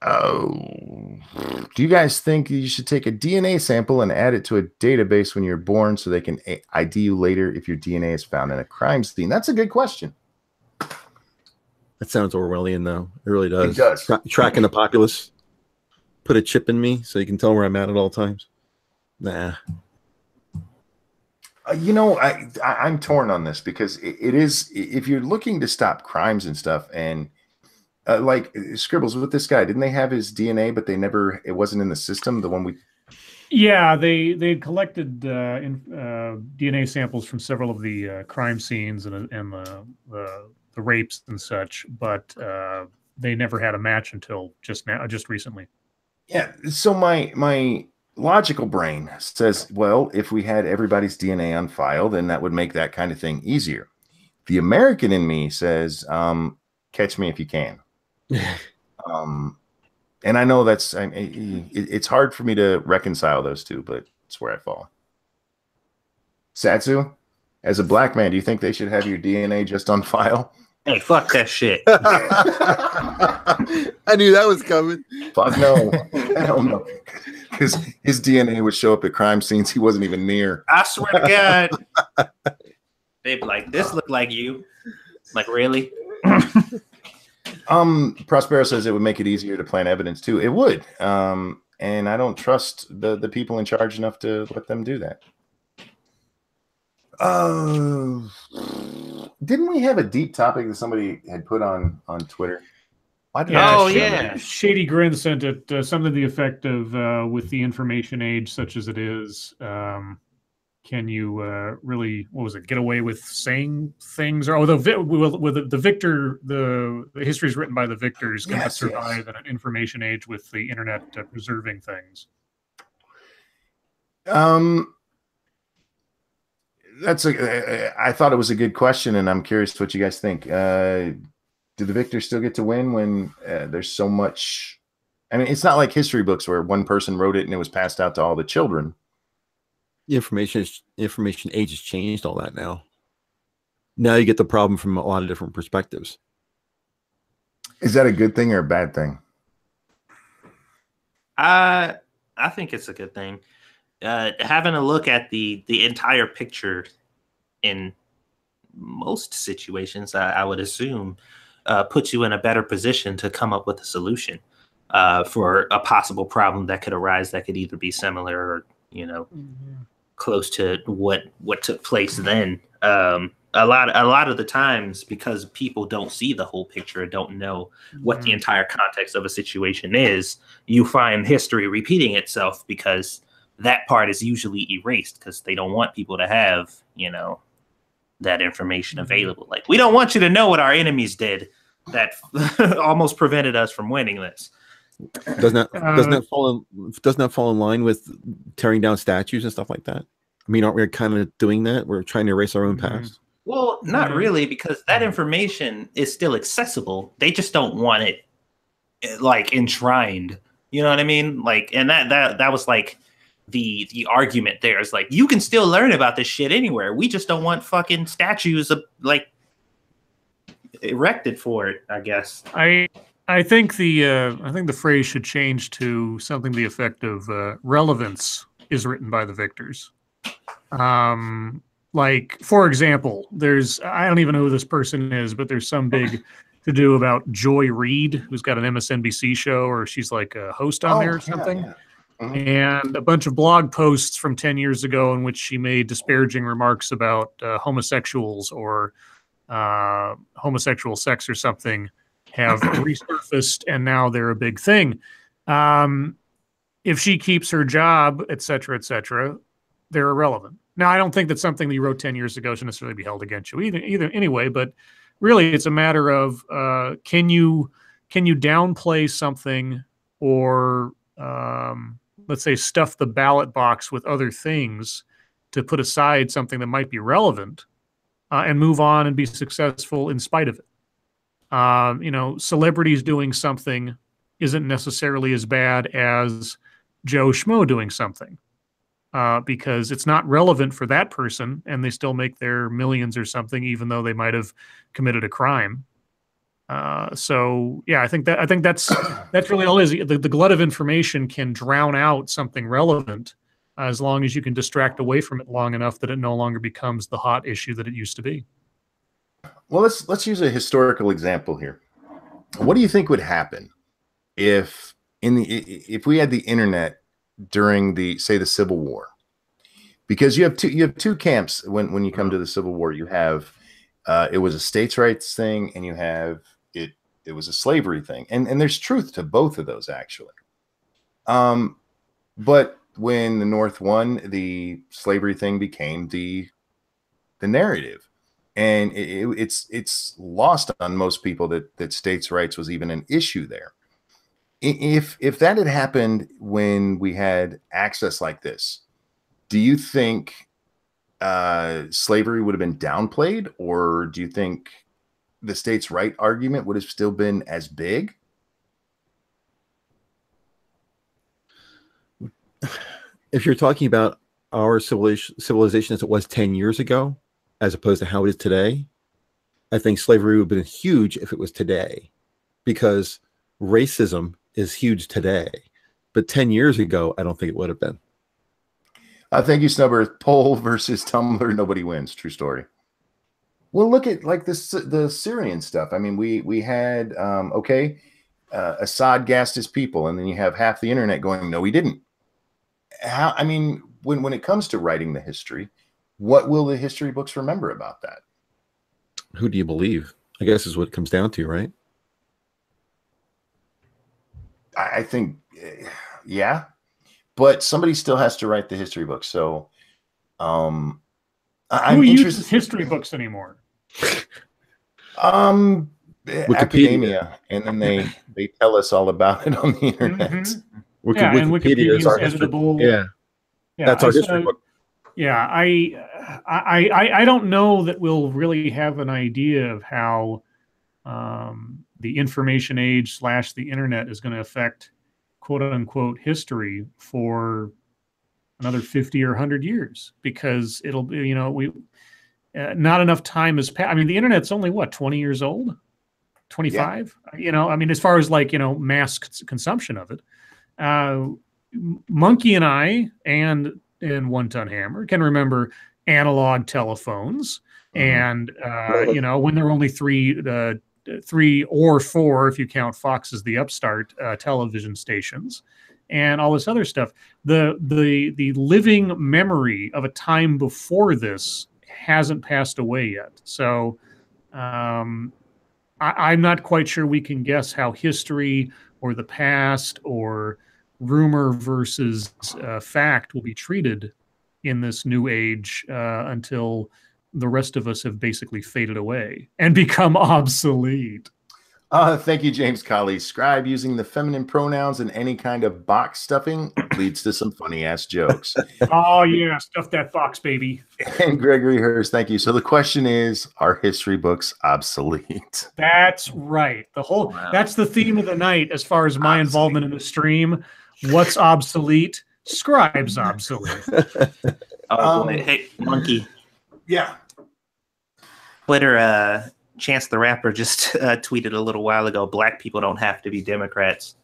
Oh, do you guys think you should take a DNA sample and add it to a database when you're born so they can ID you later if your DNA is found in a crime scene? That's a good question. That sounds Orwellian, though. It really does. It does. Tracking the populace. Put a chip in me so you can tell where I'm at all times. Nah. I'm torn on this because it is, if you're looking to stop crimes and stuff, and like Scribbles with this guy, didn't they have his DNA, but it wasn't in the system, the one we... Yeah, they collected DNA samples from several of the crime scenes and the rapes and such, but they never had a match until just recently. Yeah, so my logical brain says, well, if we had everybody's DNA on file, then that would make that kind of thing easier. The American in me says, catch me if you can. And I know it's hard for me to reconcile those two, but it's where I fall. Satsu, as a black man, do you think they should have your DNA just on file? Hey, fuck that shit. I knew that was coming. Fuck no. Hell no. Because his DNA would show up at crime scenes he wasn't even near. I swear to God. They'd be like, this look like you. Like, really? Prospero says it would make it easier to plant evidence too. It would. And I don't trust the people in charge enough to let them do that. Didn't we have a deep topic that somebody had put on Twitter? Shady Grin sent it something to the effect of with the information age such as it is, can you really, what was it, get away with saying things? Or the victor, the history is written by the victors, cannot survive in an information age with the internet preserving things. I thought it was a good question, and I'm curious what you guys think. Do the victors still get to win when there's so much? I mean, it's not like history books where one person wrote it and it was passed out to all the children. The information age has changed all that now. Now you get the problem from a lot of different perspectives. Is that a good thing or a bad thing? I think it's a good thing. Having a look at the entire picture in most situations, I would assume, puts you in a better position to come up with a solution for a possible problem that could arise that could either be similar or, close to what took place then. A lot of the times, because people don't see the whole picture, don't know what the entire context of a situation is, you find history repeating itself because that part is usually erased because they don't want people to have, that information available. Like, we don't want you to know what our enemies did that almost prevented us from winning this. Doesn't that fall in line with tearing down statues and stuff like that? I mean, aren't we kind of doing that? We're trying to erase our own past. Well, not really, because that information is still accessible. They just don't want it like enshrined You know what I mean? Like, and that was like the argument there is like, you can still learn about this shit anywhere. We just don't want fucking statues of like erected for it, I guess. I think the phrase should change to something to the effect of relevance is written by the victors. Like, for example, I don't even know who this person is, but there's some big to do about Joy Reid, who's got an MSNBC show, or she's like a host on there or something. Yeah. Mm-hmm. And a bunch of blog posts from 10 years ago in which she made disparaging remarks about homosexuals or homosexual sex or something have resurfaced, and now they're a big thing. If she keeps her job, et cetera, they're irrelevant. Now, I don't think that something that you wrote 10 years ago should necessarily be held against you either anyway, but really it's a matter of can you downplay something or let's say stuff the ballot box with other things to put aside something that might be relevant and move on and be successful in spite of it. Celebrities doing something isn't necessarily as bad as Joe Schmo doing something because it's not relevant for that person and they still make their millions or something, even though they might have committed a crime. So yeah, I think that's really all it is. The glut of information can drown out something relevant as long as you can distract away from it long enough that it no longer becomes the hot issue that it used to be. Well, let's use a historical example here. What do you think would happen if we had the internet during the Civil War? Because you have two camps when you come to the Civil War. You have it was a states' rights thing, and you have it was a slavery thing, and there's truth to both of those actually. But when the North won, the slavery thing became the narrative, and it's lost on most people that states' rights was even an issue there. If that had happened when we had access like this, do you think slavery would have been downplayed, or do you think the states' right argument would have still been as big? If you're talking about our civilization as it was 10 years ago, as opposed to how it is today, I think slavery would have been huge if it was today, because racism is huge today. But 10 years ago, I don't think it would have been. Thank you, Snubber. Poll versus Tumblr, nobody wins. True story. Well, look at like the Syrian stuff. I mean, we had Assad gassed his people, and then you have half the internet going, no, he didn't. I mean, when it comes to writing the history, what will the history books remember about that? Who do you believe? I guess is what it comes down to, right? I think, yeah. But somebody still has to write the history book. So I'm Who uses history books anymore? Academia. And then they tell us all about it on the internet. Mm-hmm. Wikipedia is our editable. Yeah. That's our history book. Yeah, I don't know that we'll really have an idea of how the information age / the internet is going to affect quote unquote history for another 50 or 100 years, because it'll be, not enough time has passed. I mean, the internet's only what, 20 years old, 25, yeah. I mean, as far as like, mass consumption of it, Monkey and I and One Ton Hammer can remember analog telephones, and when there were only three or four, if you count Fox as the upstart, television stations, and all this other stuff. The living memory of a time before this hasn't passed away yet. So I'm not quite sure we can guess how history or the past or rumor versus fact will be treated in this new age until the rest of us have basically faded away and become obsolete. Thank you, James Colley. Scribe using the feminine pronouns in any kind of box stuffing leads to some funny ass jokes. Oh yeah, stuff that box, baby. And Gregory Hurst, thank you. So the question is, are history books obsolete? That's right. That's the theme of the night as far as my involvement in the stream. What's obsolete? Scribe's obsolete. Boy. Hey, Monkey. Yeah. Twitter, Chance the Rapper just tweeted a little while ago, black people don't have to be Democrats.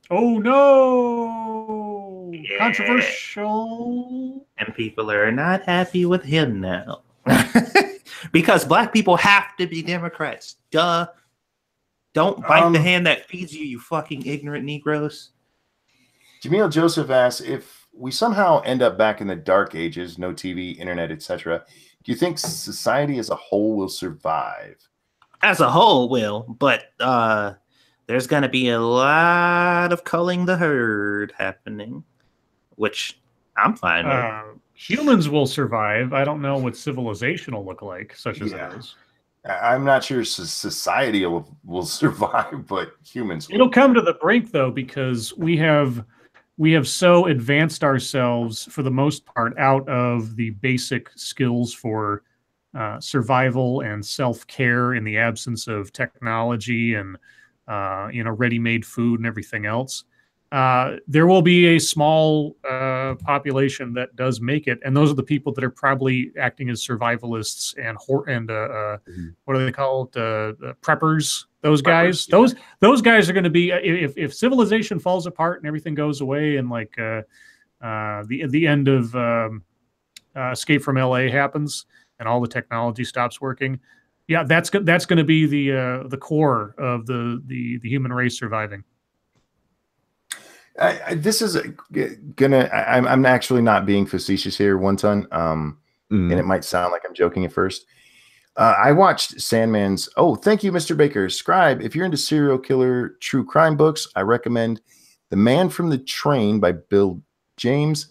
Oh no! Yeah. Controversial. And people are not happy with him now. Because black people have to be Democrats. Duh. Don't bite the hand that feeds you, you fucking ignorant Negroes. Jamil Joseph asks, if we somehow end up back in the dark ages, no TV, internet, etc., do you think society as a whole will survive? As a whole will, but there's going to be a lot of culling the herd happening, which I'm fine with. Humans will survive. I don't know what civilization will look like, such as it is. I'm not sure society will survive, but humans will. It'll come to the brink, though, because we have so advanced ourselves, for the most part, out of the basic skills for survival and self-care in the absence of technology and ready-made food and everything else. There will be a small population that does make it, and those are the people that are probably acting as survivalists and what are they called? Preppers. Those guys. Yeah. Those guys are going to be if civilization falls apart and everything goes away, and like the end of Escape from LA happens and all the technology stops working. Yeah, that's going to be the core of the human race surviving. This is I'm actually not being facetious here, one ton. And it might sound like I'm joking at first. I watched Sandman's. Oh, thank you, Mr. Baker. Scribe, if you're into serial killer true crime books, I recommend The Man from the Train by Bill James.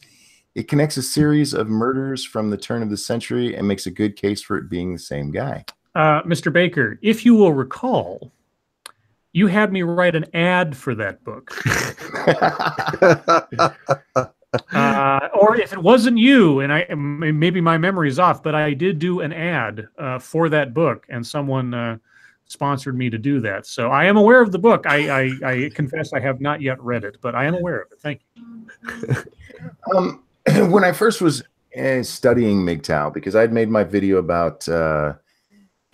It connects a series of murders from the turn of the century and makes a good case for it being the same guy. Mr. Baker, if you will recall, you had me write an ad for that book. Or if it wasn't you, and maybe my memory is off, but I did do an ad for that book, and someone sponsored me to do that. So I am aware of the book. I confess I have not yet read it, but I am aware of it. Thank you. When I first was studying MGTOW, because I'd made my video about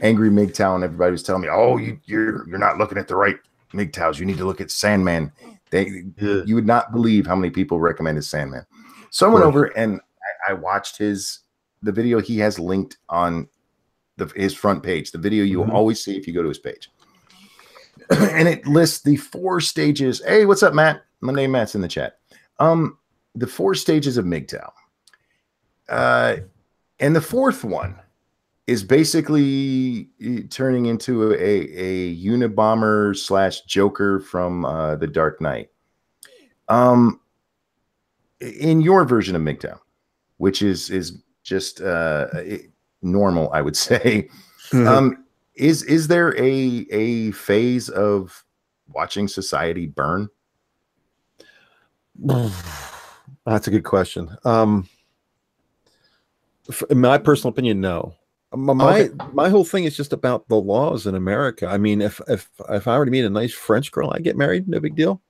angry MGTOW, and everybody was telling me, "Oh, you're not looking at the right MGTOWs. You need to look at Sandman." You would not believe how many people recommended Sandman. So I went over and I watched the video he has linked on his front page, the video you will always see if you go to his page. And it lists the 4 stages. Hey, what's up, Matt? My name Matt's in the chat. The 4 stages of MGTOW. And the 4th one is basically turning into a Unabomber / Joker from The Dark Knight. In your version of MGTOW, which is just normal, I would say, is there a phase of watching society burn? That's a good question. In my personal opinion, no. My whole thing is just about the laws in America. I mean, if I were to meet a nice French girl, I'd get married. No big deal.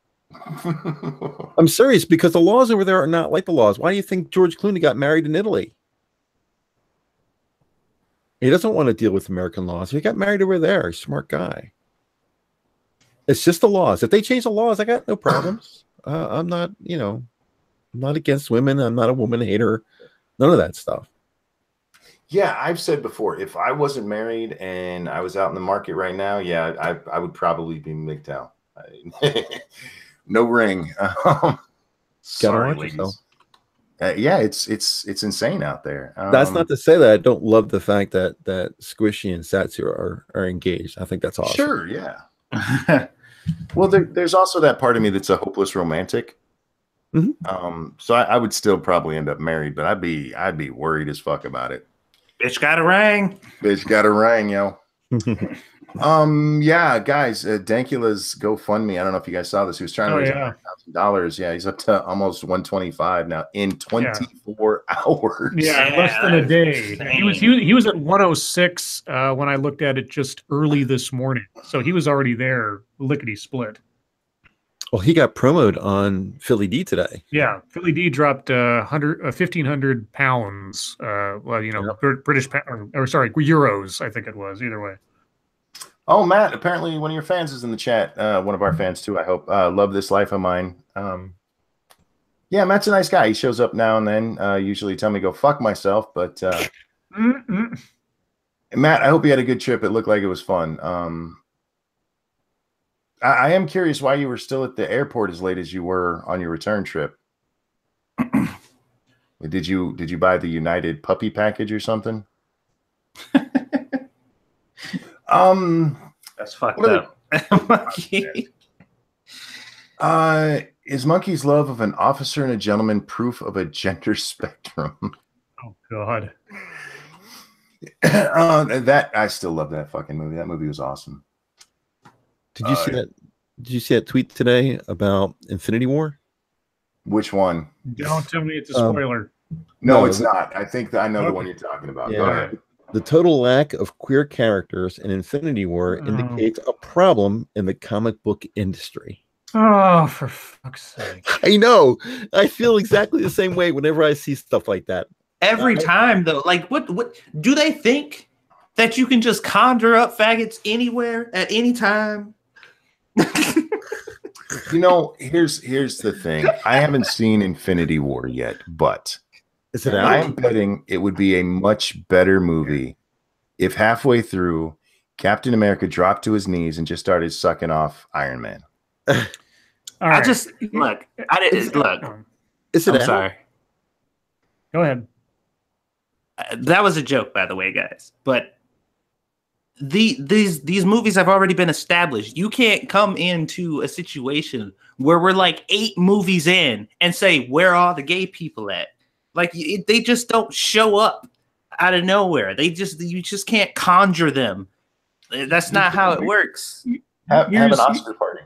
I'm serious, because the laws over there are not like the laws. Why do you think George Clooney got married in Italy? He doesn't want to deal with American laws. He got married over there. He's a smart guy. It's just the laws. If they change the laws, I got no problems. I'm not, I'm not against women. I'm not a woman hater. None of that stuff. Yeah, I've said before, if I wasn't married and I was out in the market right now, yeah, I would probably be MGTOW. No ring. Sorry, ladies. Yeah, it's insane out there. That's not to say that I don't love the fact that Squishy and Satsu are engaged. I think that's awesome. Sure, yeah. Well, there's also that part of me that's a hopeless romantic. So I would still probably end up married, but I'd be worried as fuck about it. Bitch got a ring. Bitch got a ring, yo. Yeah, guys, Dankula's GoFundMe. I don't know if you guys saw this. He was trying to raise $100,000. Yeah, he's up to almost 125 now in 24 hours. Yeah, less than a day. He was at 106 when I looked at it just early this morning. So he was already there, lickety split. Well, he got promoted on Philly D today. Yeah, Philly D dropped 1,500 pounds. Well, you know, British or sorry, euros. I think it was. Either way. Oh, Matt, apparently one of your fans is in the chat. One of our fans, too, I hope. Love this life of mine. Yeah, Matt's a nice guy. He shows up now and then. Usually tell me to go fuck myself. But Matt, I hope you had a good trip. It looked like it was fun. I am curious why you were still at the airport as late as you were on your return trip. Did you buy the United puppy package or something? That's fucked up. Monkey. Is Monkey's love of an officer and a gentleman proof of a gender spectrum? Oh God. That I still love that fucking movie. That movie was awesome. Did you see that? Did you see that tweet today about Infinity War? Which one? Don't tell me it's a spoiler. No, it's not. I think I know the one you're talking about. Yeah. Go ahead. The total lack of queer characters in Infinity War indicates a problem in the comic book industry. Oh, for fuck's sake. I know. I feel exactly the same way whenever I see stuff like that. Every time, though. Like, what do they think? That you can just conjure up faggots anywhere at any time? You know, here's the thing. I haven't seen Infinity War yet, but is it out? I'm betting it would be a much better movie if halfway through Captain America dropped to his knees and just started sucking off Iron Man. I just look. I didn't look. Is it I'm sorry. Go ahead. That was a joke, by the way, guys. But these movies have already been established. You can't come into a situation where we're like 8 movies in and say, where are all the gay people at? Like, they just don't show up out of nowhere. You just can't conjure them. That's not how it works. Have an Oscar party.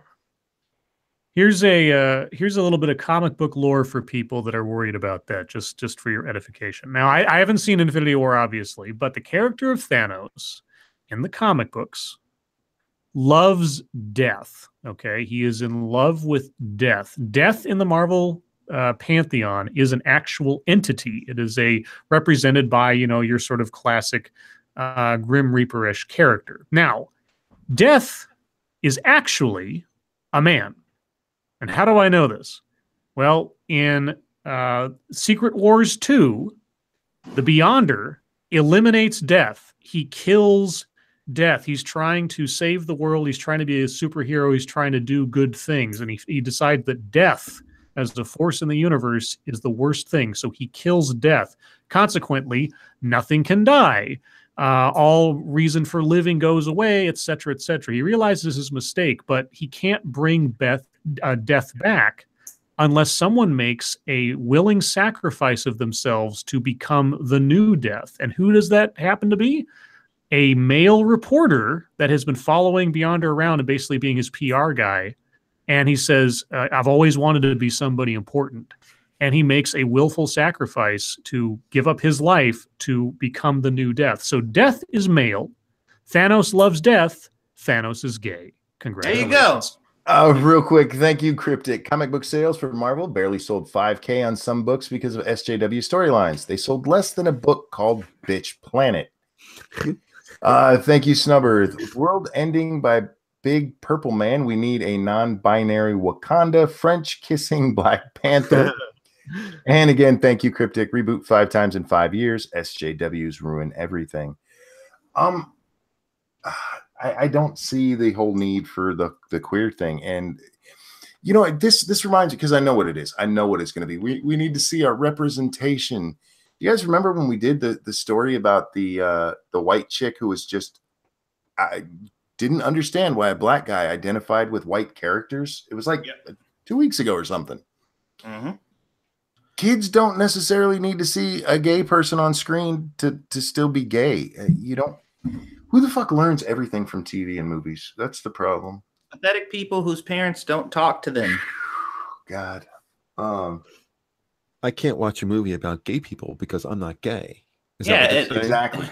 Here's a little bit of comic book lore for people that are worried about that, just for your edification. Now, I haven't seen Infinity War, obviously, but the character of Thanos in the comic books loves death. Okay, he is in love with death. Death in the Marvel pantheon is an actual entity. It is represented by your sort of classic Grim Reaper-ish character. Now, death is actually a man. And how do I know this? Well, in Secret Wars 2, the Beyonder eliminates death. He kills death. He's trying to save the world. He's trying to be a superhero. He's trying to do good things. And he decides that death as the force in the universe is the worst thing. So he kills death. Consequently, nothing can die. All reason for living goes away, etc., etc. He realizes his mistake, but he can't bring death back unless someone makes a willing sacrifice of themselves to become the new death. And who does that happen to be? A male reporter that has been following Beyonder around and basically being his PR guy. And he says, I've always wanted to be somebody important. And he makes a willful sacrifice to give up his life to become the new death. So death is male. Thanos loves death. Thanos is gay. Congratulations. There you go. Real quick, thank you, Cryptic. Comic book sales for Marvel barely sold 5K on some books because of SJW storylines. They sold less than a book called Bitch Planet. Thank you, Snubber. World ending by Big Purple Man. We need a non-binary Wakanda, French-kissing Black Panther. And again, thank you, Cryptic. Reboot 5 times in 5 years. SJWs ruin everything. I don't see the whole need for the queer thing. And this reminds me, because I know what it is. I know what it's going to be. We need to see our representation. You guys remember when we did the story about the white chick who was just didn't understand why a black guy identified with white characters? It was like 2 weeks ago or something. Mm-hmm. Kids don't necessarily need to see a gay person on screen to still be gay. Who the fuck learns everything from TV and movies? That's the problem. Pathetic people whose parents don't talk to them. God. I can't watch a movie about gay people because I'm not gay. Is Yeah, that what you're saying? Exactly.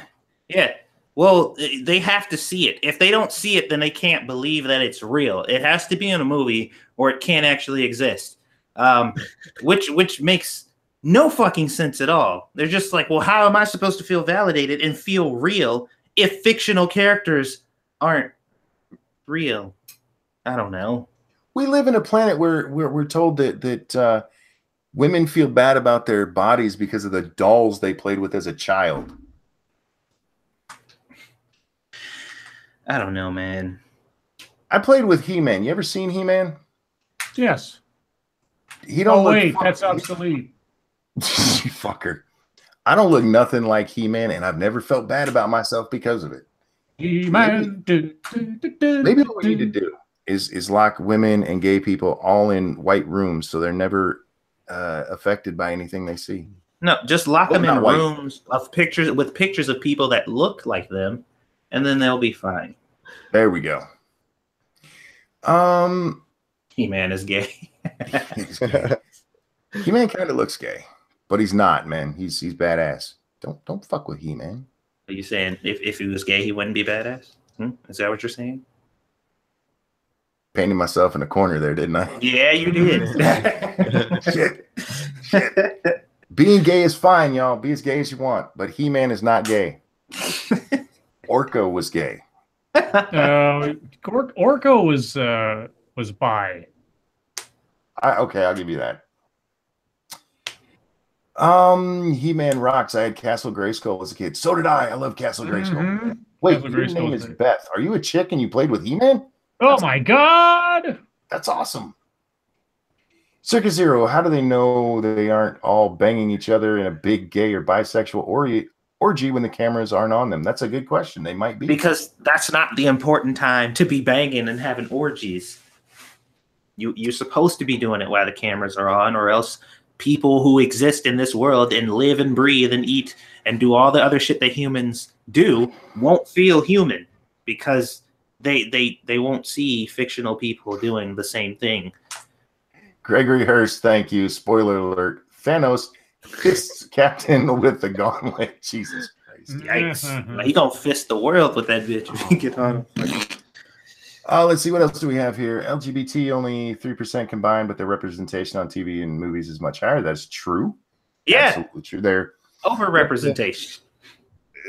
Yeah. Well, they have to see it. If they don't see it, then they can't believe that it's real. It has to be in a movie or it can't actually exist. Which makes no fucking sense at all. They're just like, well, how am I supposed to feel validated and feel real if fictional characters aren't real? I don't know. We live in a planet where we're told that women feel bad about their bodies because of the dolls they played with as a child. I don't know, man. I played with He-Man. You ever seen He-Man? Yes. He don't Oh, look wait, that's obsolete. You fucker. I don't look nothing like He-Man, and I've never felt bad about myself because of it. He-Man. Maybe what we need to do is lock women and gay people all in white rooms so they're never affected by anything they see. No, just lock them in white. rooms of pictures with pictures of people that look like them, and then they'll be fine. There we go. He-Man is gay. He-Man kind of looks gay, but he's not, man. He's badass. Don't fuck with He-Man. Are you saying if he was gay, he wouldn't be badass? Is that what you're saying? Painted myself in a corner there, didn't I? Yeah, you did. Shit. Being gay is fine, y'all. Be as gay as you want, but He-Man is not gay. Orko was gay. Orko was bi. Okay, I'll give you that. He-Man rocks. I had Castle Grayskull as a kid. So did I. I love Castle Grayskull. Mm-hmm. Wait, Castle your Grayskull name was is great. Beth. Are you a chick and you played with He-Man? Oh my god! That's awesome. Circus Zero, how do they know they aren't all banging each other in a big gay or bisexual orgy when the cameras aren't on them? That's a good question. They might be. Because that's not the important time to be banging and having orgies. You're supposed to be doing it while the cameras are on, or else people who exist in this world and live and breathe and eat and do all the other shit that humans do won't feel human because they won't see fictional people doing the same thing. Gregory Hurst, thank you. Spoiler alert. Thanos fists Captain with the gauntlet. Jesus Christ. Yikes. He gonna fist the world with that bitch if he get on him. Let's see. What else do we have here? LGBT only 3% combined, but their representation on TV and movies is much higher. That's true. Yeah. Absolutely true. They're Overrepresentation.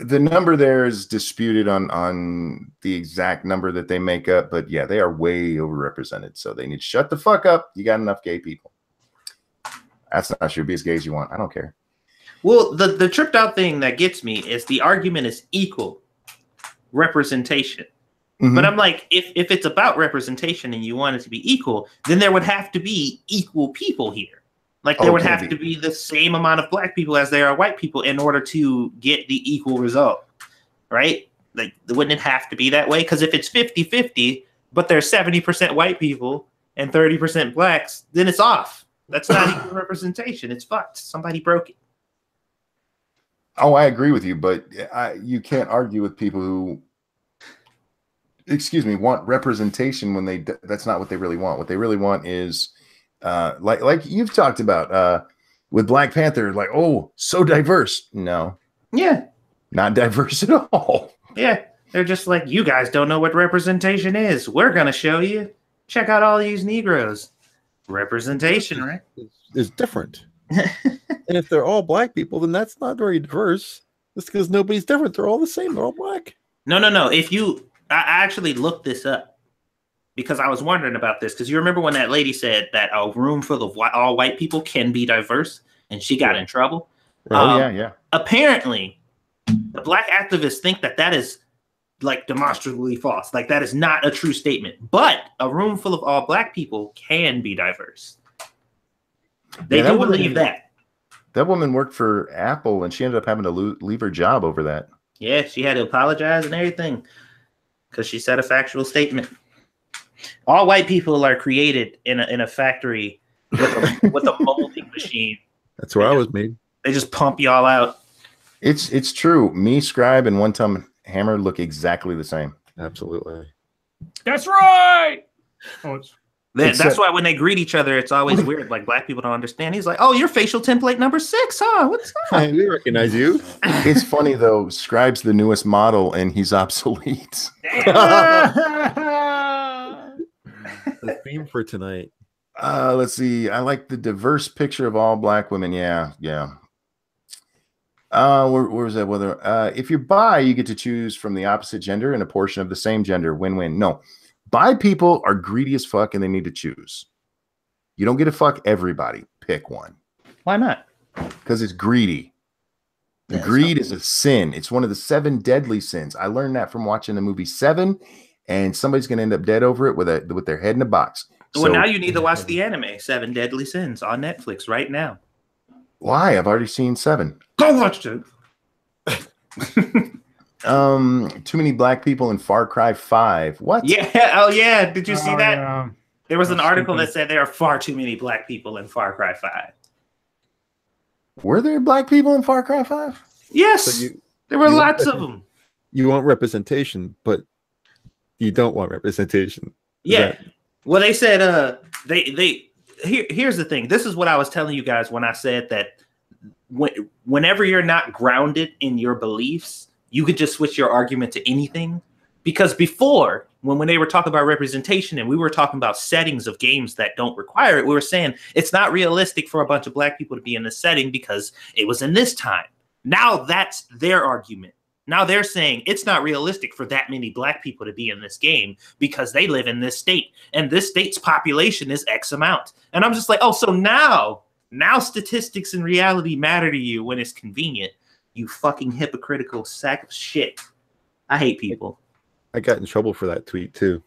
the number there is disputed on the exact number that they make up, but yeah, they are way overrepresented. So they need to shut the fuck up. You got enough gay people. That's not true. Be as gay as you want. I don't care. Well, the tripped out thing that gets me is the argument is equal representation. Mm-hmm. But I'm like, if it's about representation and you want it to be equal, then there would have to be equal people here. Like there would have to be the same amount of black people as there are white people in order to get the equal result, right? Like, wouldn't it have to be that way? Because if it's 50-50, but there's 70% white people and 30% blacks, then it's off. That's not equal representation. It's fucked. Somebody broke it. Oh, I agree with you, but you can't argue with people who, want representation when that's not what they really want. What they really want is like you've talked about with Black Panther, like, oh, so diverse. No. Yeah. Not diverse at all. Yeah. They're just like, you guys don't know what representation is. We're going to show you. Check out all these Negroes. Representation, right? Is different. And if they're all black people, then that's not very diverse. It's because nobody's different. They're all the same. They're all black. No. I actually looked this up because I was wondering about this. Because you remember when that lady said that a room full of all white people can be diverse, and she got in trouble. Oh, yeah. Apparently, the black activists think that is like demonstrably false. Like that is not a true statement. But a room full of all black people can be diverse. They do believe that. That woman worked for Apple, and she ended up having to leave her job over that. Yeah, she had to apologize and everything because she said a factual statement. All white people are created in a factory with a molding machine. That's where I was made. They just pump y'all out. It's true. Me, Scribe, and one time Hammer look exactly the same. Absolutely. That's right. Oh, it's That's why when they greet each other, it's always weird. Like black people don't understand. He's like, "Oh, you're facial template number 6, huh? What's up?" Hey, we recognize you. It's funny though. Scribe's the newest model, and he's obsolete. The theme for tonight. Let's see. I like the diverse picture of all black women. Yeah. Where was that? Whether if you're bi, you get to choose from the opposite gender and a portion of the same gender. Win-win. No, bi people are greedy as fuck, and they need to choose. You don't get to fuck everybody. Pick one. Why not? Because it's greedy. Yeah, Greed is a sin. It's one of the 7 deadly sins. I learned that from watching the movie 7, and somebody's going to end up dead over it with their head in a box. Well, now you need to watch the anime 7 Deadly Sins on Netflix right now. Why? I've already seen 7. Go watch it. Too many black people in Far Cry 5. What? Yeah. Oh, yeah. Did you see that? Yeah. There was an That's article stupid. that said there are far too many black people in Far Cry 5. Were there black people in Far Cry 5? Yes. So there were you- lots of them. You want representation, but you don't want representation. Yeah. Well, they said here's the thing. This is what I was telling you guys when I said that whenever you're not grounded in your beliefs, you could just switch your argument to anything. Because before, when they were talking about representation and we were talking about settings of games that don't require it, we were saying it's not realistic for a bunch of black people to be in this setting because it was in this time. Now that's their argument. Now they're saying it's not realistic for that many black people to be in this game because they live in this state and this state's population is X amount. And I'm just like, oh, so now statistics and reality matter to you when it's convenient. You fucking hypocritical sack of shit. I hate people. I got in trouble for that tweet too.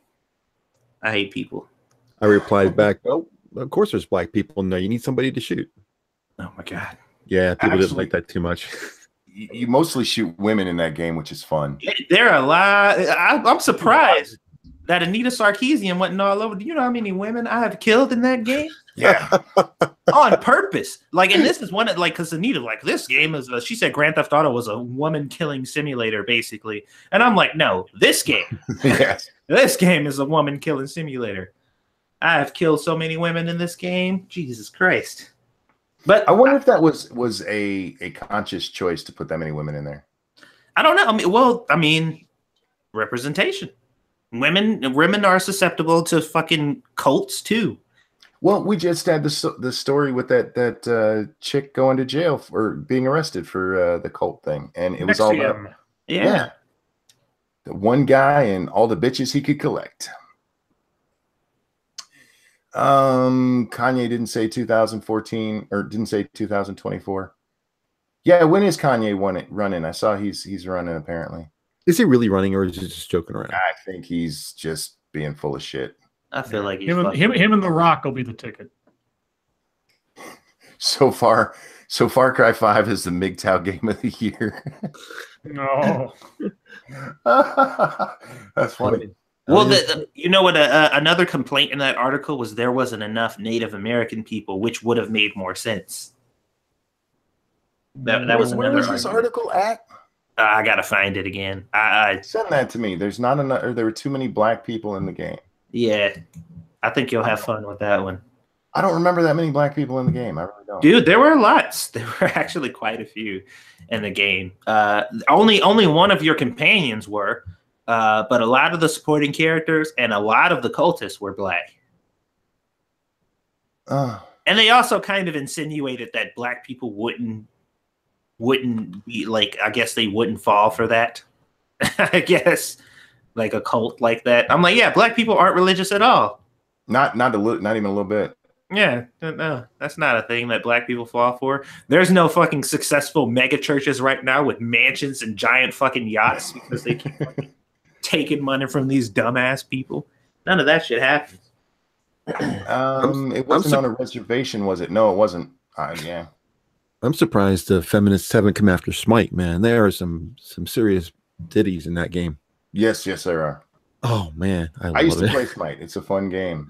I hate people. I replied back, "Well, of course there's black people. No, you need somebody to shoot." Oh my God. Yeah, people didn't Actually- like that too much. You mostly shoot women in that game, which is fun. There are a lot. I'm surprised that Anita Sarkeesian wasn't all over. Do you know how many women I have killed in that game? Yeah. On purpose. Like, and this is one of, like, because Anita, like, this game is, she said Grand Theft Auto was a woman killing simulator, basically. And I'm like, no, this game, Yes. this game is a woman killing simulator. I have killed so many women in this game. Jesus Christ. But I wonder if that was a conscious choice to put that many women in there. I don't know. I mean, representation. Women are susceptible to fucking cults too. Well, we just had the story with that chick going to jail for being arrested for the cult thing, and it was all about Yeah. the one guy and all the bitches he could collect. Kanye didn't say 2014 or didn't say 2024. Yeah, when is Kanye running? I saw he's running apparently. Is he really running, or is he just joking around? I think he's just being full of shit. I feel like he's Him and The Rock will be the ticket. So far, Cry 5 is the MGTOW game of the year. No. That's funny. Well, you know what? Another complaint in that article was there wasn't enough Native American people, which would have made more sense. That was Where another was this argument. article at? I gotta find it again. Send that to me. There's not enough, or there were too many black people in the game. Yeah, I think you'll have fun with that one. I don't remember that many black people in the game. I really don't. Dude, there were lots. There were actually quite a few in the game. Only one of your companions were, but a lot of the supporting characters and a lot of the cultists were black. And they also kind of insinuated that black people wouldn't be like, I guess they wouldn't fall for that. I guess like a cult like that. I'm like, yeah, black people aren't religious at all. Not even a little bit. Yeah, no, that's not a thing that black people fall for. There's no fucking successful mega churches right now with mansions and giant fucking yachts because they keep fucking taking money from these dumbass people. None of that shit happens. It wasn't on a reservation, was it? No, it wasn't. Yeah. I'm surprised the feminists haven't come after Smite, man. There are some serious ditties in that game. Yes, there are. Oh man, I used to play Smite. It's a fun game.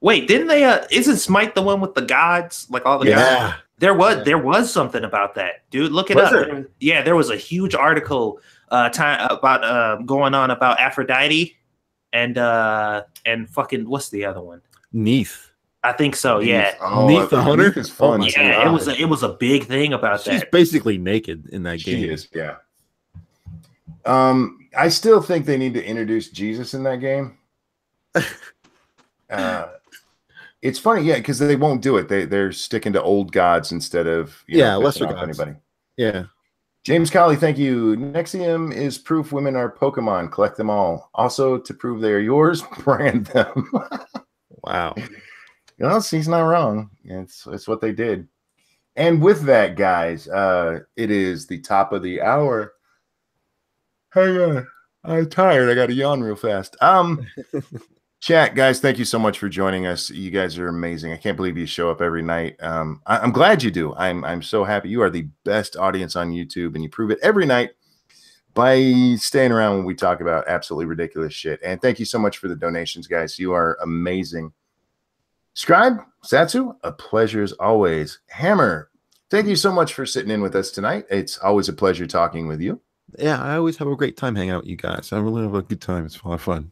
Wait, didn't they? Isn't Smite the one with the gods? Like all the gods? There was something about that, dude. Look it Was up. there? Yeah, there was a huge article about going on about Aphrodite and fucking what's the other one? Neath. I think so. Yeah, Neath the Hunter? Neath is fun. Oh my too. yeah. It was a big thing about She's that. basically naked in that She game. is, yeah. I still think they need to introduce Jesus in that game. It's funny, yeah, because they won't do it. They're sticking to old gods instead of lesser pissing off gods. anybody. Yeah. James Colley, thank you. Nexium is proof women are Pokemon. Collect them all. Also, to prove they are yours, brand them. Wow. He's not wrong. It's what they did. And with that, guys, it is the top of the hour. Hang on. I'm tired. I got to yawn real fast. Chat, guys, thank you so much for joining us. You guys are amazing. I can't believe you show up every night. I'm glad you do. I'm so happy. You are the best audience on YouTube, and you prove it every night by staying around when we talk about absolutely ridiculous shit. And thank you so much for the donations, guys. You are amazing. Scribe, Satsu, a pleasure as always. Hammer, thank you so much for sitting in with us tonight. It's always a pleasure talking with you. Yeah, I always have a great time hanging out with you guys. I really have a good time. It's a lot of fun.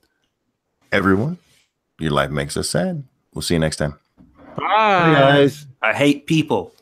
Everyone, your life makes us sad. We'll see you next time. Bye. Bye, guys. I hate people.